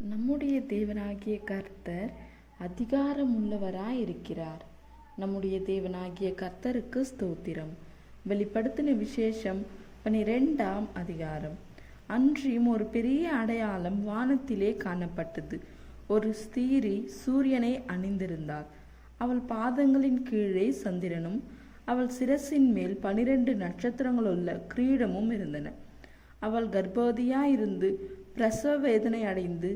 நம்முடைய தேவனாகிய கர்த்தர் அதிகாரமுள்ளவராயிருக்கிறார். நம்முடைய தேவனாகிய கர்த்தருக்கு ஸ்தோத்திரம். வெளிப்படுத்தின விசேஷம் 12ஆம் அதிகாரம். அன்றியும் ஒரு பெரிய அடையாளம் வானத்திலே காணப்பட்டது. ஒரு ஸ்திரீ சூரியனை அணிந்திருந்தாள். அவள் பாதங்களின் கீழே சந்திரனும் அவள் சிரசின் மேல் 12 நட்சத்திரங்களுள்ள கிரீடமும் இருந்தன. அவள் கர்ப்பவதியாயிருந்து பிரசவ வேதனை அடைந்து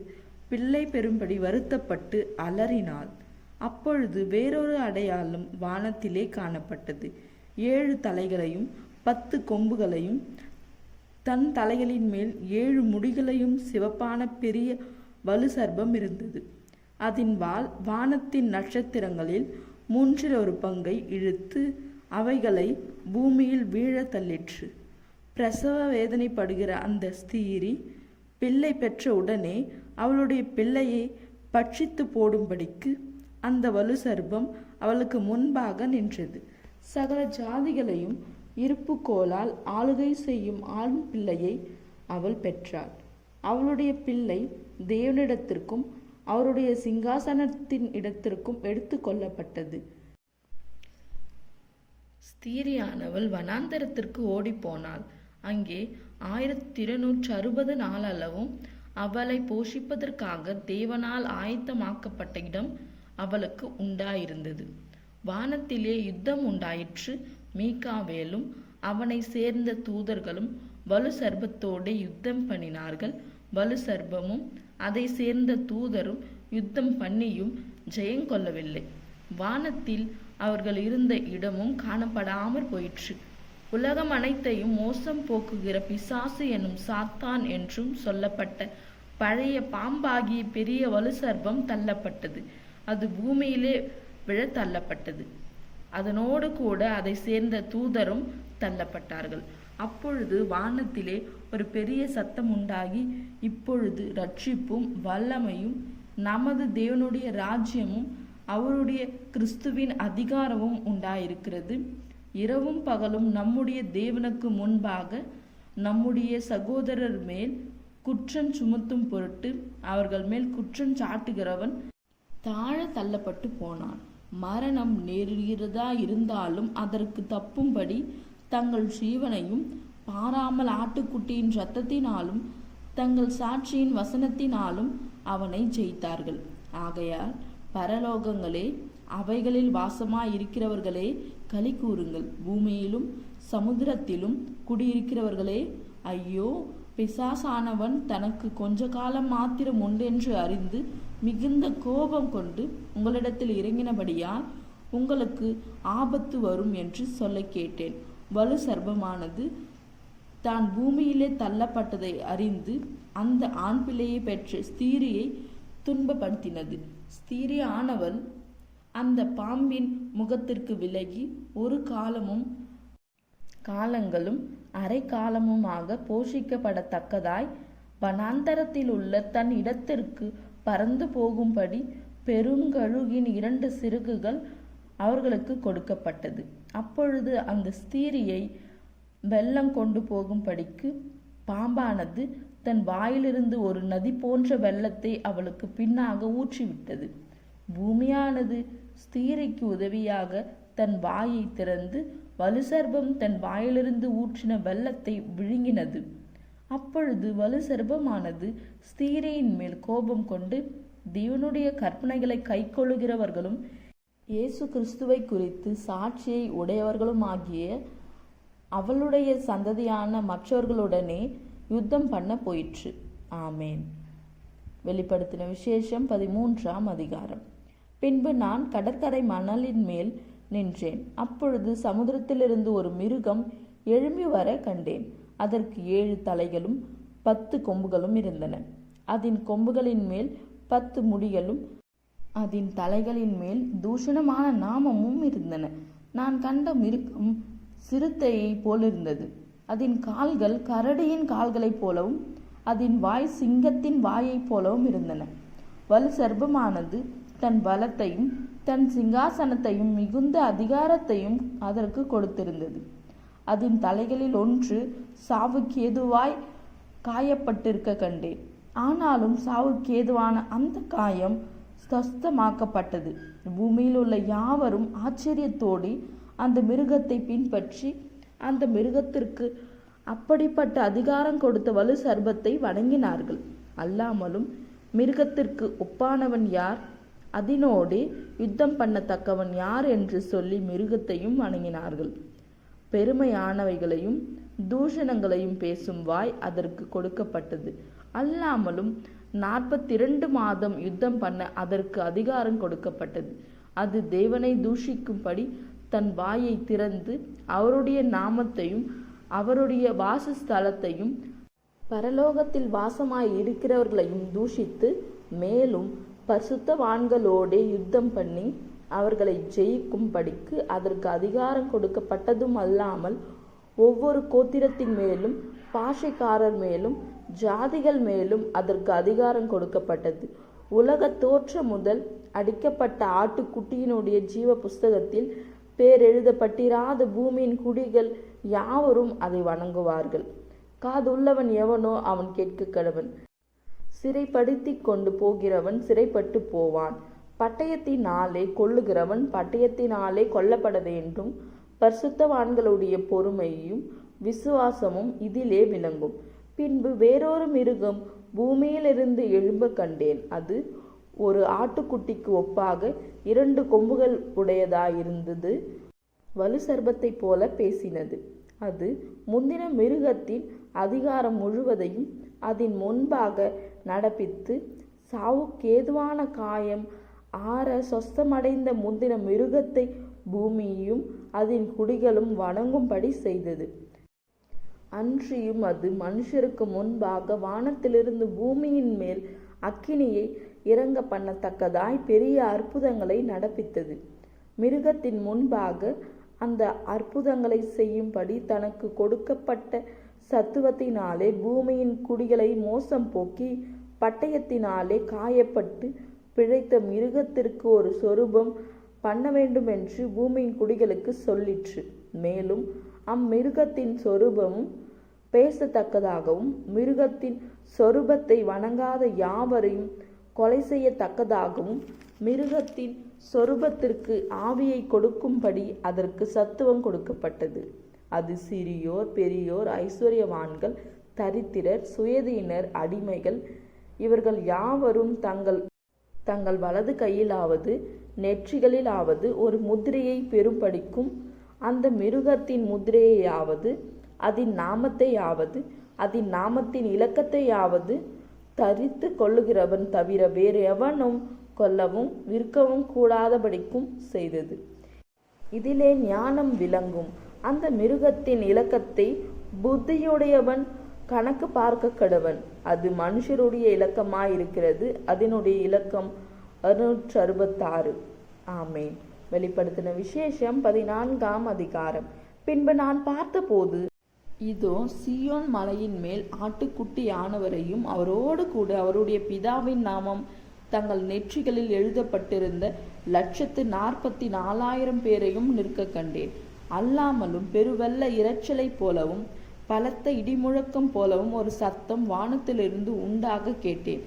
பிள்ளை பெறும்படி வருத்தப்பட்டு அலறினாள். அப்பொழுது வேறொரு அடையாளம் வானத்திலே காணப்பட்டது. 7 தலைகளையும் 10 கொம்புகளையும் தன் தலைகளின் மேல் 7 முடிகளையும் சிவப்பான பெரிய வலு சர்ப்பம் இருந்தது. அதன் வால் வானத்தின் நட்சத்திரங்களில் 1/3 பங்கை இழுத்து அவைகளை பூமியில் வீழ தள்ளிற்று. பிரசவ வேதனைப்படுகிற அந்த ஸ்திரீ பிள்ளை பெற்ற உடனே அவளுடைய பிள்ளையை பட்சித்து போடும்படிக்கு அந்த வலு சர்ப்பம் அவளுக்கு முன்பாக நின்றது. சகல ஜாதிகளையும் இருப்புக்கோலால் ஆளுகை செய்யும் ஆண் பிள்ளையை அவள் பெற்றாள். அவளுடைய பிள்ளை தேவனிடத்திற்கும் அவருடைய சிங்காசனத்தின் இடத்திற்கும் எடுத்து கொள்ளப்பட்டது. ஸ்திரீயானவள் வனாந்தரத்திற்கு ஓடிப்போனாள். அங்கே 1260 நாளளவும் அவளை போஷிப்பதற்காக தேவனால் ஆயத்தமாக்கப்பட்ட இடம் அவளுக்கு உண்டாயிருந்தது. வானத்திலே யுத்தம் உண்டாயிற்று. மீகாவேலும் அவனை சேர்ந்த தூதர்களும் வலு சர்ப்பத்தோடு யுத்தம் பண்ணினார்கள். வலு சர்ப்பமும் அதை சேர்ந்த தூதரும் யுத்தம் பண்ணியும் ஜெயங்கொள்ளவில்லை. வானத்தில் அவர்கள் இருந்த இடமும் காணப்படாமற் போயிற்று. உலகம் அனைத்தையும் மோசம் போக்குகிற பிசாசு என்னும் சாத்தான் என்றும் சொல்லப்பட்ட பழைய பாம்பாகிய பெரிய வலு சர்ப்பம் தள்ளப்பட்டது. அது பூமியிலே விழ தள்ளப்பட்டது. அதனோடு கூட அதை சேர்ந்த தூதரும் தள்ளப்பட்டார்கள். அப்பொழுது வானத்திலே ஒரு பெரிய சத்தம் உண்டாகி, இப்பொழுது இரட்சிப்பும் வல்லமையும் நமது தேவனுடைய ராஜ்யமும் அவருடைய கிறிஸ்துவின் அதிகாரமும் உண்டாயிருக்கிறது. இரவும் பகலும் நம்முடைய தேவனுக்கு முன்பாக நம்முடைய சகோதரர் மேல் குற்றம் சுமத்தும் பொருட்டு அவர்கள் மேல் குற்றம் சாட்டுகிறவன் தாழ தள்ளப்பட்டு போனான். மரணம் நேருகிறதா இருந்தாலும் அதற்கு தப்பும்படி தங்கள் ஜீவனையும் பாராமல் ஆட்டுக்குட்டியின் இரத்தத்தினாலும் தங்கள் சாட்சியின் வசனத்தினாலும் அவனை ஜெயித்தார்கள். ஆகையால் பரலோகங்களே, அவைகளில் வாசமாயிருக்கிறவர்களே, களி கூறுங்கள். பூமியிலும் சமுத்திரத்திலும் குடியிருக்கிறவர்களே, ஐயோ, பிசாசானவன் தனக்கு கொஞ்ச காலம் மாத்திரம் உண்டென்று அறிந்து மிகுந்த கோபம் கொண்டு உங்களிடத்தில் இறங்கினபடியால் உங்களுக்கு ஆபத்து வரும் என்று சொல்ல கேட்டேன். வலு சர்ப்பமானது தான் பூமியிலே தள்ளப்பட்டதை அறிந்து அந்த ஆண் பிள்ளையை பெற்ற ஸ்திரீயை துன்பப்படுத்தினது. ஸ்திரீ ஆனவள் அந்த பாம்பின் முகத்திற்கு விலகி ஒரு காலங்களும் அரை காலமுமாக போஷிக்கப்படத்தக்கதாய் வனாந்தரத்தில் உள்ள தன் இடத்திற்கு பறந்து போகும்படி பெருங்கழுகின் 2 சிறகுகள் அவர்களுக்கு கொடுக்கப்பட்டது. அப்பொழுது அந்த ஸ்திரீயை வெள்ளம் கொண்டு போகும்படிக்கு பாம்பானது தன் வாயிலிருந்து ஒரு நதி போன்ற வெள்ளத்தை அவளுக்கு பின்னாக ஊற்றிவிட்டது. பூமியானது ஸ்திரீக்கு உதவியாக தன் வாயை திறந்து வலு சர்ப்பம் தன் வாயிலிருந்து ஊற்றின வெள்ளத்தை விழுங்கினது. அப்பொழுது வலு சர்ப்பமானது ஸ்திரீயின் மேல் கோபம் கொண்டு தேவனுடைய கற்பனைகளை கைக்கொள்ளுகிறவர்களும் இயேசு கிறிஸ்துவை குறித்து சாட்சியை உடையவர்களும் ஆகிய அவளுடைய சந்ததியான மற்றவர்களுடனே யுத்தம் பண்ண போயிற்று. ஆமேன். வெளிப்படுத்தின விசேஷம் 13ஆம் அதிகாரம். பின்பு நான் கடற்கரை மணலின் மேல் நின்றேன். அப்பொழுது சமுத்திரத்திலிருந்து ஒரு மிருகம் எழும்பி வர கண்டேன். அதற்கு 7 தலைகளும் 10 கொம்புகளும் இருந்தன. அதன் கொம்புகளின் மேல் 10 முடிகளும் அதன் தலைகளின் மேல் தூஷணமான நாமமும் இருந்தன. நான் கண்ட மிருகம் சிறுத்தையை போலிருந்தது. அதன் கால்கள் கரடியின் கால்களைப் போலவும் அதன் வாய் சிங்கத்தின் வாயைப் போலவும் இருந்தன. வலு சர்ப்பமானது தன் பலத்தையும் தன் சிங்காசனத்தையும் மிகுந்த அதிகாரத்தையும் அதற்கு கொடுத்திருந்தது. அதன் தலைகளில் ஒன்று சாவுக்கு ஏதுவாய் காயப்பட்டிருக்க கண்டேன். ஆனாலும் சாவுக்கு ஏதுவான அந்த காயம் ஸ்வஸ்தமாக்கப்பட்டது. பூமியில் உள்ள யாவரும் ஆச்சரியத்தோடு அந்த மிருகத்தை பின்பற்றி அந்த மிருகத்திற்கு அப்படிப்பட்ட அதிகாரம் கொடுத்த வலு சர்பத்தை வணங்கினார்கள். அல்லாமலும் மிருகத்திற்கு ஒப்பானவன் யார், அதனோடே யுத்தம் பண்ணத்தக்கவன் யார் என்று சொல்லி மிருகத்தையும் வணங்கினார்கள். பெருமையானவைகளையும் தூஷணங்களையும் பேசும் வாய் அதற்கு கொடுக்கப்பட்டது. அல்லாமலும் 42 மாதம் யுத்தம் பண்ண அதற்கு அதிகாரம் கொடுக்கப்பட்டது. அது தேவனை தூஷிக்கும்படி தன் வாயை திறந்து அவருடைய நாமத்தையும் அவருடைய வாசஸ்தலத்தையும் பரலோகத்தில் வாசமாய் இருக்கிறவர்களையும் தூஷித்து, மேலும் பரிசுத்தவான்களோடே யுத்தம் பண்ணி அவர்களை ஜெயிக்கும்படிக்கு அதற்கு அதிகாரம் கொடுக்கப்பட்டதும் அல்லாமல் ஒவ்வொரு கோத்திரத்தின் மேலும் பாஷைக்காரர் மேலும் ஜாதிகள் மேலும் அதற்கு அதிகாரம் கொடுக்கப்பட்டது. உலக தோற்றம் முதல் அடிக்கப்பட்ட ஆட்டுக்குட்டியினுடைய ஜீவ புஸ்தகத்தில் பேர் எழுதப்பட்டிராத பூமியின் குடிகள் யாவரும் அதை வணங்குவார்கள். காதுள்ளவன் எவனோ அவன் கேட்க கடவன். சிறைப்படுத்தி கொண்டு போகிறவன் சிறைப்பட்டு போவான். பட்டயத்தினாலே கொல்லுகிறவன் பட்டயத்தினாலே கொல்லப்பட வேண்டும். பரிசுத்தவான்களுடைய பொறுமையும் விசுவாசமும் இதிலே விளங்கும். பின்பு வேறொரு மிருகம் பூமியிலிருந்து எழும்ப கண்டேன். அது ஒரு ஆட்டுக்குட்டிக்கு ஒப்பாக 2 கொம்புகள் உடையதாயிருந்தது. வலு சர்பத்தை போல பேசினது. அது முந்தின மிருகத்தின் அதிகாரம் முழுவதையும் அதன் முன்பாக நடப்பித்து, சாவுக்கேதுவான காயம் ஆற சொஸ்தமடைந்த முந்தின மிருகத்தை பூமியும் அதன் குடிகளும் வணங்கும்படி செய்தது. அன்றியும் அது மனுஷருக்கு முன்பாக வானத்திலிருந்து பூமியின் மேல் அக்கினியை இறங்க பண்ணத்தக்கதாய் பெரிய அற்புதங்களை நடப்பித்தது. மிருகத்தின் முன்பாக அந்த அற்புதங்களை செய்யும்படி தனக்கு கொடுக்கப்பட்ட சத்துவத்தினாலே பூமியின் குடிகளை மோசம் போக்கி, பட்டயத்தினாலே காயப்பட்டு பிழைத்த மிருகத்திற்கு ஒரு சொரூபம் பண்ண வேண்டுமென்று பூமியின் குடிகளுக்கு சொல்லிற்று. மேலும் அம்மிருகத்தின் சொரூபமும் பேசத்தக்கதாகவும் மிருகத்தின் சொரூபத்தை வணங்காத யாவரையும் கொலை செய்யத்தக்கதாகவும் மிருகத்தின் சொரூபத்திற்கு ஆவியை கொடுக்கும்படி அதற்கு சத்துவம் கொடுக்கப்பட்டது. அது சிறியோர் பெரியோர் ஐஸ்வர்யவான்கள் தரித்திரர் சுயதீனர் அடிமைகள் இவர்கள் யாவரும் தங்கள் வலது கையிலாவது நெற்றிகளிலாவது ஒரு முத்திரையை பெறும்படிக்கும் அந்த மிருகத்தின் முத்திரையாவது அதன் நாமத்தையாவது அதன் நாமத்தின் இலக்கத்தையாவது தரித்து கொள்ளுகிறவன் தவிர வேறு எவனும் கொல்லவும் விற்கவும் கூடாதபடிக்கும் செய்தது. இதிலே ஞானம் விளங்கும். அந்த மிருகத்தின் இலக்கத்தை புத்தியுடையவன் கணக்கு பார்க்க கடவன். அது மனுஷருடைய இலக்கமாயிருக்கிறது. அதனுடைய இலக்கம் 666. ஆமேன். வெளிப்படுத்தின விசேஷம் 14ஆம் அதிகாரம். பின்பு நான் பார்த்தபோது, இதோ சீயோன் மலையின் மேல் ஆட்டுக்குட்டியானவரையும் அவரோடு கூட அவருடைய பிதாவின் நாமம் தங்கள் நெற்றிகளில் எழுதப்பட்டிருந்த 144,000 பேரையும் நிற்க கண்டேன். அல்லாமலும் பெருவெள்ள இரைச்சலை போலவும் பலத்த இடிமுழக்கம் போலவும் ஒரு சத்தம் வானத்திலிருந்து உண்டாக கேட்டேன்.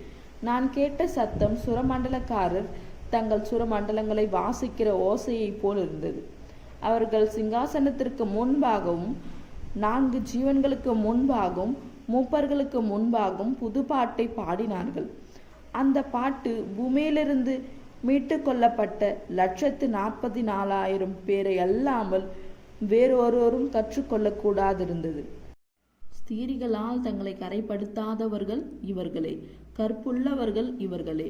நான் கேட்ட சத்தம் சுரமண்டலக்காரர் தங்கள் சுரமண்டலங்களை வாசிக்கிற ஓசையை போல் இருந்தது. அவர்கள் சிங்காசனத்திற்கு முன்பாகவும் 4 ஜீவன்களுக்கு முன்பாகவும் மூப்பர்களுக்கு முன்பாகவும் புதுப்பாட்டை பாடினார்கள். அந்த பாட்டு பூமியிலிருந்து மீட்டு கொள்ளப்பட்ட 144,000 பேரை அல்லாமல் வேறொருவரும் கற்றுக்கொள்ளக்கூடாதிருந்தது. ஸ்திரீகளால் தங்களை கரைப்படுத்தாதவர்கள் இவர்களே, கற்புள்ளவர்கள் இவர்களே,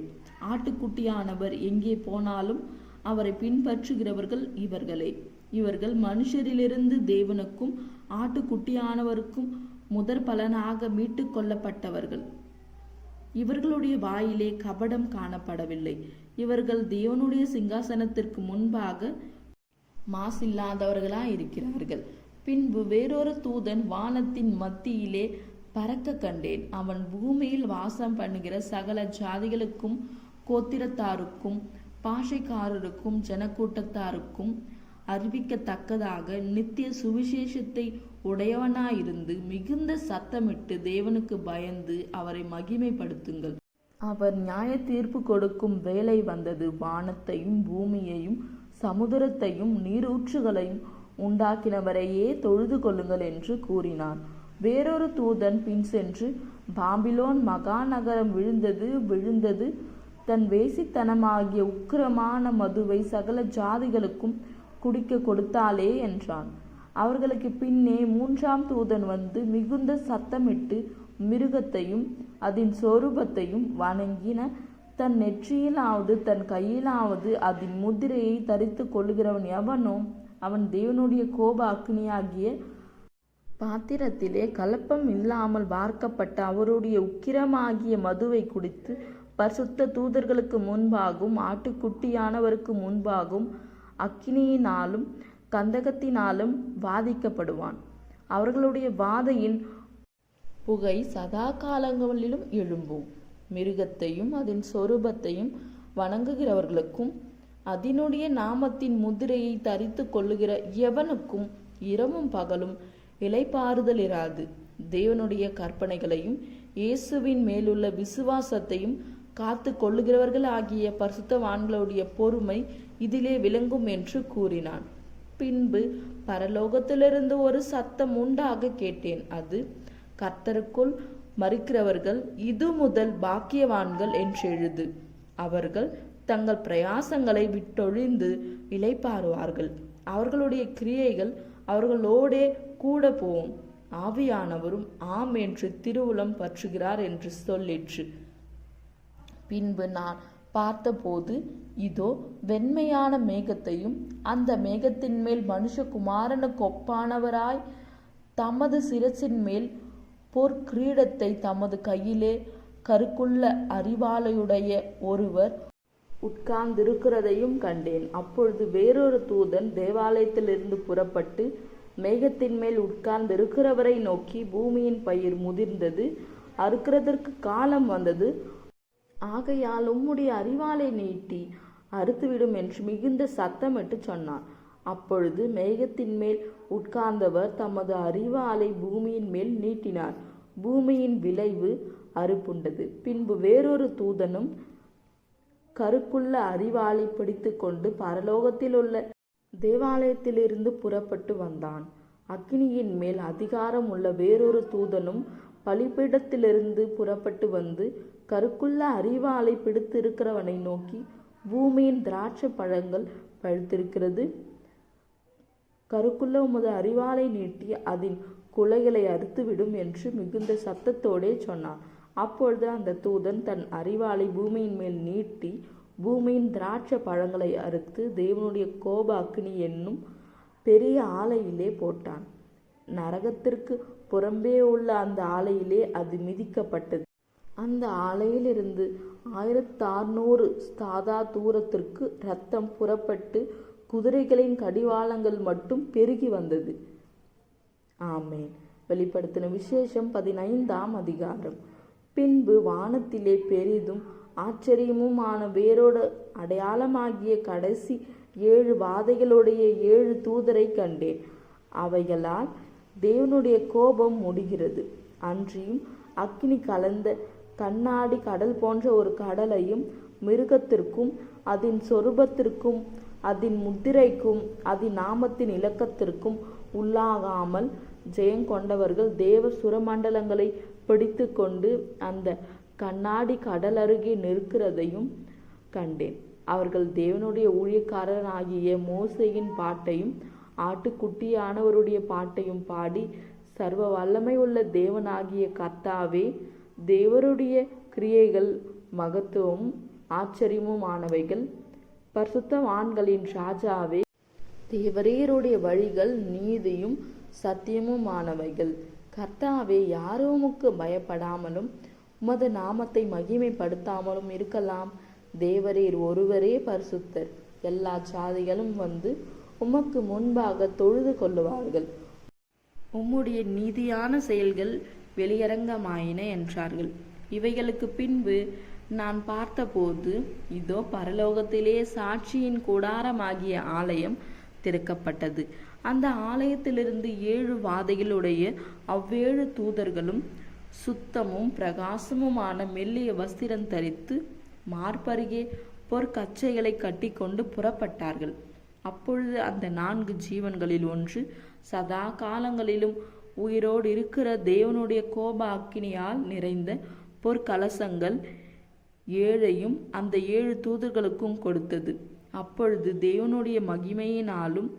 ஆட்டுக்குட்டியானவர் எங்கே போனாலும் அவரை பின்பற்றுகிறவர்கள் இவர்களே. இவர்கள் மனுஷரிலிருந்து தேவனுக்கும் ஆட்டுக்குட்டியானவருக்கும் முதற் பலனாக மீட்டு கொள்ளப்பட்டவர்கள். இவர்களுடைய வாயிலே கபடம் காணப்படவில்லை. இவர்கள் தேவனுடைய சிங்காசனத்திற்கு முன்பாக மாசில்லாதவர்களாயிருக்கிறார்கள். பின்பு வேறொரு தூதன் வானத்தின் மத்தியிலே பறக்க கண்டேன். அவன் பூமியில் வாசம் பண்ணுகிற சகல ஜாதிகளுக்கும் கோத்திரத்தாருக்கும் பாஷைக்காரருக்கும் ஜனக்கூட்டத்தாருக்கும் அறிவிக்கத்தக்கதாக நித்திய சுவிசேஷத்தை உடையவனாயிருந்து மிகுந்த சத்தமிட்டு தேவனுக்கு பயந்து அவரை மகிமைப்படுத்துங்கள். அவர் நியாய தீர்ப்பு கொடுக்கும் வேளை வந்தது. வானத்தையும் பூமியையும் சமுத்திரத்தையும் நீரூற்றுகளையும் உண்டாக்கினவரையே தொழுது கொள்ளுங்கள் என்று கூறினார். வேறொரு தூதன் பின் சென்று, பாபிலோன் மகாநகரம் விழுந்தது விழுந்தது, தன் வேசித்தனமாகிய உக்கிரமான மதுவை சகல ஜாதிகளுக்கும் குடிக்க கொடுத்தாளே என்றான். அவர்களுக்கு பின்னே மூன்றாம் தூதன் வந்து மிகுந்த சத்தமிட்டு மிருகத்தையும் அதன் சொரூபத்தையும் வணங்கின தன் நெற்றியிலாவது தன் கையிலாவது அதன் முதிரையை தரித்து கொள்ளுகிறவன் எவனோ அவன் தேவனுடைய கோப அக்னியாகிய பாத்திரத்திலே கலப்பம் இல்லாமல் வார்க்கப்பட்ட அவருடைய உக்கிரமாகிய மதுவை குடித்து பரிசுத்த தூதர்களுக்கு முன்பாகவும் ஆட்டுக்குட்டியானவருக்கு முன்பாகவும் அக்கினியினாலும் கந்தகத்தினாலும் வாதிக்கப்படுவான். அவர்களுடைய வாதையின் புகை சதா காலங்களிலும் எழும்பும். மிருகத்தையும் அதன் சொரூபத்தையும் வணங்குகிறவர்களுக்கும் அதனுடைய நாமத்தின் முதிரையை தரித்து கொள்ளுகிற எவனுக்கும் இரவும் பகலும் இளைப்பாறுதல் இராது. தேவனுடைய கற்பனைகளையும் இயேசுவின் மேலுள்ள விசுவாசத்தையும் காத்து கொள்ளுகிறவர்கள் ஆகிய பரிசுத்தவான்களுடைய பொறுமை இதிலே விளங்கும் என்று கூறினான். பின்பு பரலோகத்திலிருந்து ஒரு சத்தம் உண்டாக கேட்டேன். அது, கர்த்தருக்குள் மரிக்கிறவர்கள் இது முதல் பாக்கியவான்கள் என்றெழுது. அவர்கள் தங்கள் பிரயாசங்களை விட்டொழிந்து இளைப்பாறுவார்கள். அவர்களுடைய கிரியைகள் அவர்களோடே கூட போகும். ஆவியானவரும் ஆம் என்று திருவுளம் பற்றுகிறார் என்று சொல்லிற்று. பின்பு நான் பார்த்தபோது, இதோ வெண்மையான மேகத்தையும் அந்த மேகத்தின் மேல் மனுஷகுமாரனுக்கு ஒப்பானவராய் தமது சிரசின் மேல் பொற்கிரீடத்தை தமது கையிலே கருக்குள்ள அறிவாளையுடைய ஒருவர் உட்கார்ந்திருக்கிறதையும் கண்டேன். அப்பொழுது வேறொரு தூதன் தேவாலயத்திலிருந்து புறப்பட்டு மேகத்தின் மேல் உட்கார்ந்திருக்கிறவரை நோக்கி, பூமியின் பயிர் முதிர்ந்தது, அறுக்கிறதற்கு காலம் வந்தது, ஆகையால் உம்முடைய அறிவாளை நீட்டி அறுத்துவிடும் என்று மிகுந்த சத்தமிட்டு சொன்னார். அப்பொழுது மேகத்தின் மேல் உட்கார்ந்தவர் தமது அறிவாளை பூமியின் மேல் நீட்டினார். பூமியின் விளைவு அறுப்புண்டது. பின்பு வேறொரு தூதனும் கருக்குள்ள அறிவாளை பிடித்து கொண்டு பரலோகத்தில் உள்ள தேவாலயத்திலிருந்து புறப்பட்டு வந்தான். அக்கினியின் மேல் அதிகாரம் உள்ள வேறொரு தூதனும் பலிபீடத்திலிருந்து புறப்பட்டு வந்து கருக்குள்ள அறிவாளை பிடித்திருக்கிறவனை நோக்கி, பூமியின் திராட்சை பழங்கள் பழுத்திருக்கிறது, கருக்குள்ள உமது அறிவாளை நீட்டி அதன் குலைகளை அறுத்துவிடும் என்று மிகுந்த சத்தத்தோடே சொன்னான். அப்பொழுது அந்த தூதன் தன் அறிவாளை பூமியின் மேல் நீட்டி பூமியின் திராட்சை பழங்களை அறுத்து தேவனுடைய கோப அக்கினி என்னும் பெரிய ஆலையிலே போட்டான். நரகத்திற்கு புறம்பே உள்ள அந்த ஆலையிலே அது மிதிக்கப்பட்டது. அந்த ஆலையிலிருந்து 1600 ஸ்தாதா தூரத்திற்கு இரத்தம் புறப்பட்டு குதிரைகளின் கடிவாளங்கள் மட்டும் பெருகி வந்தது. ஆமேன். வெளிப்படுத்தின விசேஷம் 15ஆம் அதிகாரம். பின்பு வானத்திலே பெரிதும் ஆச்சரியமுமான வேறோடு அடையாளமாகிய கடைசி 7 வாதைகளுடைய 7 தூதரை கண்டேன். அவைகளால் தேவனுடைய கோபம் முடிகிறது. அன்றியும் அக்கினி கலந்த கண்ணாடி கடல் போன்ற ஒரு கடலையும் மிருகத்திற்கும் அதன் சொரூபத்திற்கும் அதன் முத்திரைக்கும் அதன் நாமத்தின் இலக்கத்திற்கும் உள்ளாகாமல் ஜெயங்கொண்டவர்கள் தேவ சுரமண்டலங்களை பிடித்து கொண்டு அந்த கண்ணாடி கடல் அருகே நிற்கிறதையும் கண்டேன். அவர்கள் தேவனுடைய ஊழியக்காரனாகிய மோசேயின் பாட்டையும் ஆட்டுக்குட்டியானவருடைய பாட்டையும் பாடி, சர்வ வல்லமை உள்ள தேவனாகிய கர்த்தாவே, தேவருடைய கிரியைகள் மகத்துவமும் ஆச்சரியமுமானவைகள், பரிசுத்தவான்களின் ராஜாவே, தேவரீருடைய வழிகள் நீதியும் சத்தியமுமானவைகள். கர்த்தாவே, யாரோமுக்கு பயப்படாமலும் உமது நாமத்தை மகிமைப்படுத்தாமலும் இருக்கலாம். தேவரீர் ஒருவரே பரிசுத்தர். எல்லா சாதிகளும் வந்து உமக்கு முன்பாக தொழுது கொள்ளுவார்கள். உம்முடைய நீதியான செயல்கள் வெளியரங்கமாயின என்றார்கள். இவைகளுக்கு பின்பு நான் பார்த்தபோது, இதோ பரலோகத்திலே சாட்சியின் கூடாரமாகிய ஆலயம் திறக்கப்பட்டது. அந்த ஆலயத்திலிருந்து 7 வாதைகளுடைய அவ்வேழு தூதர்களும் சுத்தமும் பிரகாசமுமான மெல்லிய வஸ்திரம் தரித்து மார்பருகே பொற்கச்சைகளை கட்டி கொண்டு புறப்பட்டார்கள். அப்பொழுது அந்த 4 ஜீவன்களில் ஒன்று சதா காலங்களிலும் உயிரோடு இருக்கிற தேவனுடைய கோப அக்கினியால் நிறைந்த பொற்கலசங்கள் 7ஐயும் அந்த 7 தூதர்களுக்கும் கொடுத்தது. அப்பொழுது தேவனுடைய மகிமையினாலும்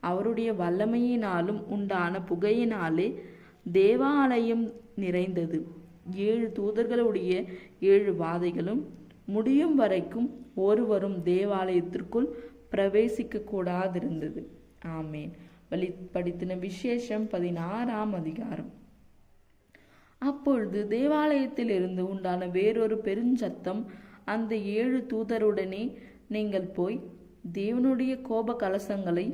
அவருடைய வல்லமையினாலும் உண்டான புகையினாலே தேவாலயம் நிறைந்தது. 7 தூதர்களுடைய 7 வாதைகளும் முடியும் வரைக்கும் ஒருவரும் தேவாலயத்திற்குள் பிரவேசிக்க கூடாதிருந்தது. ஆமேன். வெளிப்படுத்தின விசேஷம் 16ஆம் அதிகாரம். அப்பொழுது தேவாலயத்தில் இருந்து உண்டான வேறொரு பெருஞ்சத்தம், அந்த 7 தூதருடனே நீங்கள் போய் தேவனுடைய கோப கலசங்களை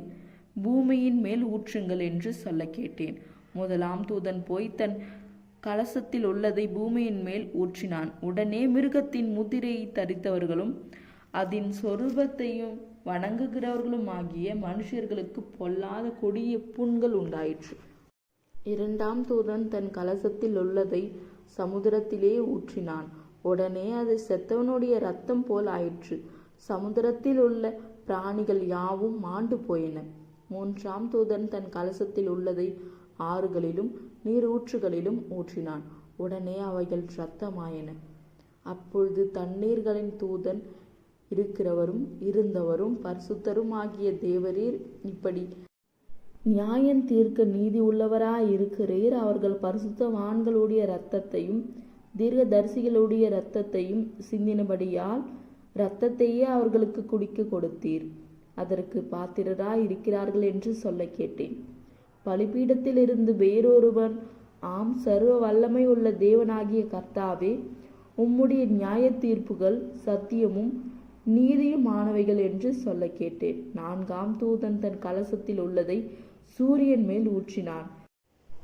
பூமியின் மேல் ஊற்றுங்கள் என்று சொல்ல கேட்டேன். முதலாம் தூதன் போய் தன் கலசத்தில் உள்ளதை பூமியின் மேல் ஊற்றினான். உடனே மிருகத்தின் முதிரையை தரித்தவர்களும் அதன் சொரூபத்தையும் வணங்குகிறவர்களும் ஆகிய மனுஷர்களுக்கு பொல்லாத கொடிய புண்கள் உண்டாயிற்று. இரண்டாம் தூதன் தன் கலசத்தில் உள்ளதை சமுத்திரத்திலே ஊற்றினான். உடனே அது செத்தவனுடைய இரத்தம் போல் ஆயிற்று. சமுத்திரத்தில் உள்ள பிராணிகள் யாவும் மாண்டு போயின. மூன்றாம் தூதன் தன் கலசத்தில் உள்ளதை ஆறுகளிலும் நீரூற்றுகளிலும் ஊற்றினான். உடனே அவைகள் இரத்தமாயின. அப்பொழுது தண்ணீர்களின் தூதன் இருக்கிறவரும் இருந்தவரும் பரிசுத்தரும் ஆகிய தேவரீர், இப்படி நியாயம் தீர்க்க நீதி உள்ளவராயிருக்கிறீர். அவர்கள் பரிசுத்தவான்களுடைய இரத்தத்தையும் தீர்க்கதரிசிகளுடைய இரத்தத்தையும் சிந்தினபடியால் இரத்தத்தையே அவர்களுக்கு குடிக்க கொடுத்தீர். அதற்கு பாத்திரராய் இருக்கிறார்கள் என்று சொல்ல கேட்டேன். பலிபீடத்தில் இருந்து வேறொருவன், ஆம், சர்வ வல்லமை உள்ள தேவனாகிய கர்த்தாவே, உம்முடைய நியாய தீர்ப்புகள் சத்தியமும் நீதியுமானவைகள் என்று சொல்ல கேட்டேன். நான்காம் தூதன் தன் கலசத்தில் உள்ளதை சூரியன் மேல் ஊற்றினான்.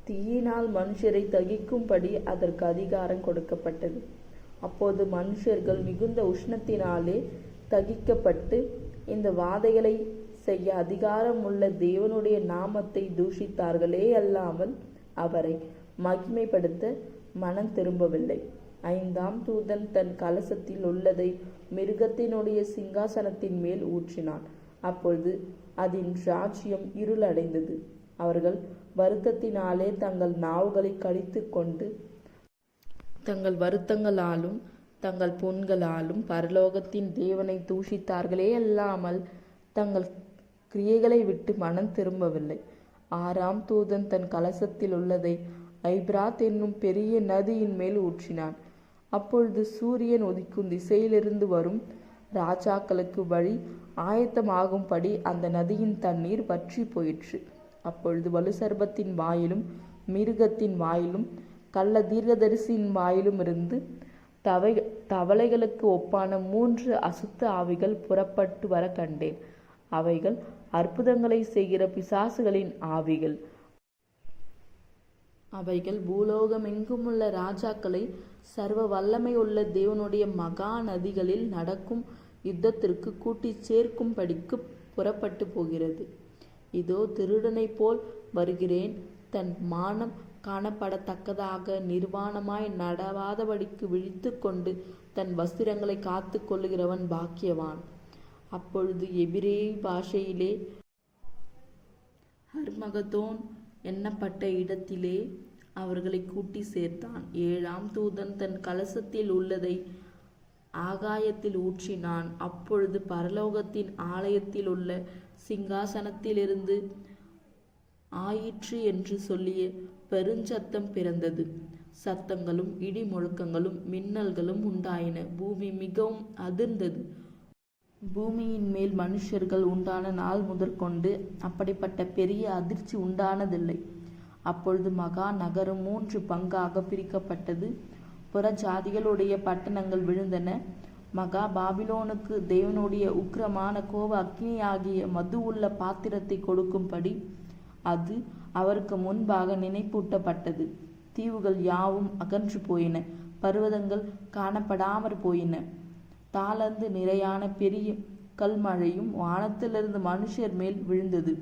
தீயினால் மனுஷரை தகிக்கும்படி அதற்கு அதிகாரம் கொடுக்கப்பட்டது. அப்போது மனுஷர்கள் மிகுந்த உஷ்ணத்தினாலே தகிக்கப்பட்டு இந்த வாதைகளை செய்ய அதிகாரம் உள்ள தேவனுடைய நாமத்தை தூஷித்தார்களே அல்லாமல் அவரை மகிமைப்படுத்த மனம் திரும்பவில்லை. ஐந்தாம் தூதன் தன் கலசத்தில் உள்ளதை மிருகத்தினுடைய சிங்காசனத்தின் மேல் ஊற்றினான். அப்பொழுது அதன் ராஜ்யம் இருளடைந்தது. அவர்கள் வருத்தத்தினாலே தங்கள் நாவுகளை கடித்து கொண்டு தங்கள் வருத்தங்களாலும் தங்கள் புண்களாலும் பரலோகத்தின் தேவனை தூஷித்தார்களே அல்லாமல் தங்கள் கிரியைகளை விட்டு மனம் திரும்பவில்லை. ஆறாம் தூதன் தன் கலசத்தில் உள்ளதை ஐப்ராத் என்னும் பெரிய நதியின் மேல் ஊற்றினான். அப்பொழுது சூரியன் உதிக்கும் திசையிலிருந்து வரும் ராஜாக்களுக்கு வழி ஆயத்தமாகும்படி அந்த நதியின் தண்ணீர் வற்றி போயிற்று. அப்பொழுது வலுசர்பத்தின் வாயிலும் மிருகத்தின் வாயிலும் கள்ள தீர்க்கதரிசியின் வாயிலும் இருந்து தவளைகளுக்கு ஒப்பான 3 அசுத்த ஆவிகள் புறப்பட்டு வர கண்டேன். அவைகள் அற்புதங்களை செய்கிற பிசாசுகளின் ஆவிகள். அவைகள் பூலோகமெங்குமுள்ள ராஜாக்களை சர்வ வல்லமை உள்ள தேவனுடைய மகா நதிகளில் நடக்கும் யுத்தத்திற்கு கூட்டி சேர்க்கும்படிக்கு புறப்பட்டு போகிறது. இதோ திருடனை போல் வருகிறேன். தன் மானம் காணப்படத்தக்கதாக நிர்வாணமாய் நடவாதபடிக்கு விழித்து கொண்டு தன் வஸ்திரங்களை காத்து கொள்ளுகிறவன் பாக்கியவான். அப்பொழுது எபிரேய பாஷையிலே ஹர்மகதோன் எண்ணப்பட்ட இடத்திலே அவர்களை கூட்டி சேர்த்தான். ஏழாம் தூதன் தன் கலசத்தில் உள்ளதை ஆகாயத்தில் ஊற்றினான். அப்பொழுது பரலோகத்தின் ஆலயத்தில் உள்ள சிங்காசனத்திலிருந்து ஆயிற்று என்று சொல்லிய பெருஞ்சத்தம் பிறந்தது. சத்தங்களும் இடி முழக்கங்களும் மின்னல்களும் உண்டாயின. பூமி மிகவும் அதிர்ந்தது. பூமியின் மேல் மனுஷர்கள் உண்டான நாள் முதற்கொண்டு அப்படிப்பட்ட பெரிய அதிர்ச்சி உண்டானதில்லை. அப்பொழுது மகா நகரம் 3 பங்காக பிரிக்கப்பட்டது. புற ஜாதிகளுடைய பட்டணங்கள் விழுந்தன. மகா பாபிலோனுக்கு தேவனுடைய உக்கிரமான கோப அக்கினியாகிய மது உள்ள பாத்திரத்தை கொடுக்கும்படி அது அவருக்கு முன்பாக நினைப்பூட்டப்பட்டது. தீவுகள் யாவும் அகன்று போயின. பர்வதங்கள் காணப்படாமற் போயின. தாளந்து நிறையான பெரிய கல்மழையும் வானத்திலிருந்து மனுஷர் மேல் விழுந்தது.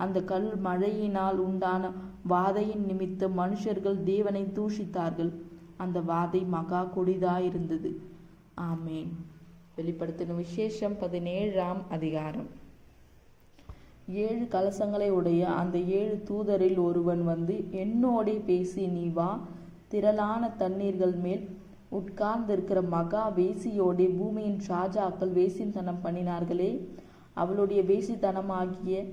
அந்த கல் மழையினால் உண்டான வாதையின் நிமித்தம் மனுஷர்கள் தேவனை தூஷித்தார்கள். அந்த வாதை மகா கொடிதாயிருந்தது. ஆமேன். வெளிப்படுத்தின விசேஷம் 17ஆம் அதிகாரம். 7 கலசங்களை உடைய அந்த 7 தூதரில் ஒருவன் வந்து என்னோடே பேசி, நீ வா, திரளான தண்ணீர்கள் மேல் உட்கார்ந்திருக்கிற மகா வேசியோடே பூமியின் ராஜாக்கள் வேசித்தனம் பண்ணினார்களே, அவளுடைய வேசித்தனமாகிய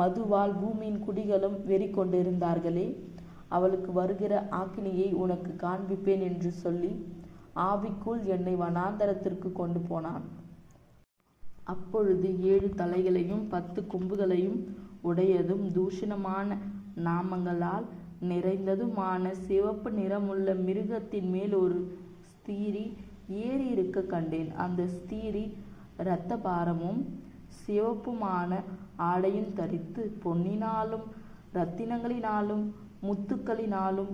மதுவால் பூமியின் குடிகளும் வெறி கொண்டிருந்தார்களே, அவளுக்கு வருகிற ஆக்கினியை உனக்கு காண்பிப்பேன் என்று சொல்லி ஆவிக்குள் என்னை வனாந்தரத்திற்கு கொண்டு போனான். அப்பொழுது 7 தலைகளையும் 10 கொம்புகளையும் உடையதும் தூஷணமான நாமங்களால் நிறைந்ததுமான சிவப்பு நிறமுள்ள மிருகத்தின் மேல் ஒரு ஸ்திரீ ஏறி இருக்க கண்டேன். அந்த ஸ்திரீ இரத்த பாரமும் சிவப்புமான ஆடையும் தரித்து பொன்னினாலும் இரத்தினங்களினாலும் முத்துக்களினாலும்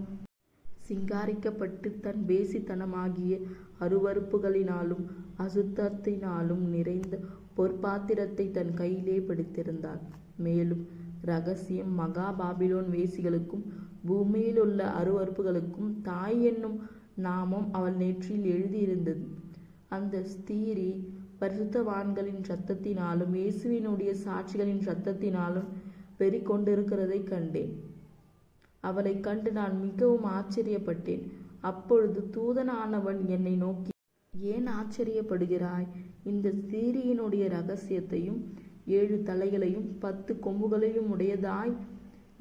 சிங்காரிக்கப்பட்டு தன் வேசித்தனமாகிய அருவருப்புகளினாலும் அசுத்தத்தினாலும் நிறைந்த பொற்பாத்திரத்தை தன் கையிலே பிடித்திருந்தாள். மேலும் இரகசியம் மகா பாபிலோன் வேசிகளுக்கும் பூமியில் உள்ள அருவருப்புகளுக்கும் தாய் என்னும் நாமம் அவள் நெற்றியில் எழுதியிருந்தது. அந்த ஸ்திரீ பரிசுத்தவான்களின் இரத்தத்தினாலும் இயேசுவினுடைய சாட்சிகளின் இரத்தத்தினாலும் வெறி கொண்டிருக்கிறதை கண்டேன். அவளை கண்டு நான் மிகவும் ஆச்சரியப்பட்டேன். அப்பொழுது தூதனானவன் என்னை நோக்கி, ஏன் ஆச்சரியப்படுகிறாய்? இந்த ஸ்திரீயினுடைய இரகசியத்தையும் 7 தலைகளையும் 10 கொம்புகளையும் உடையதாய்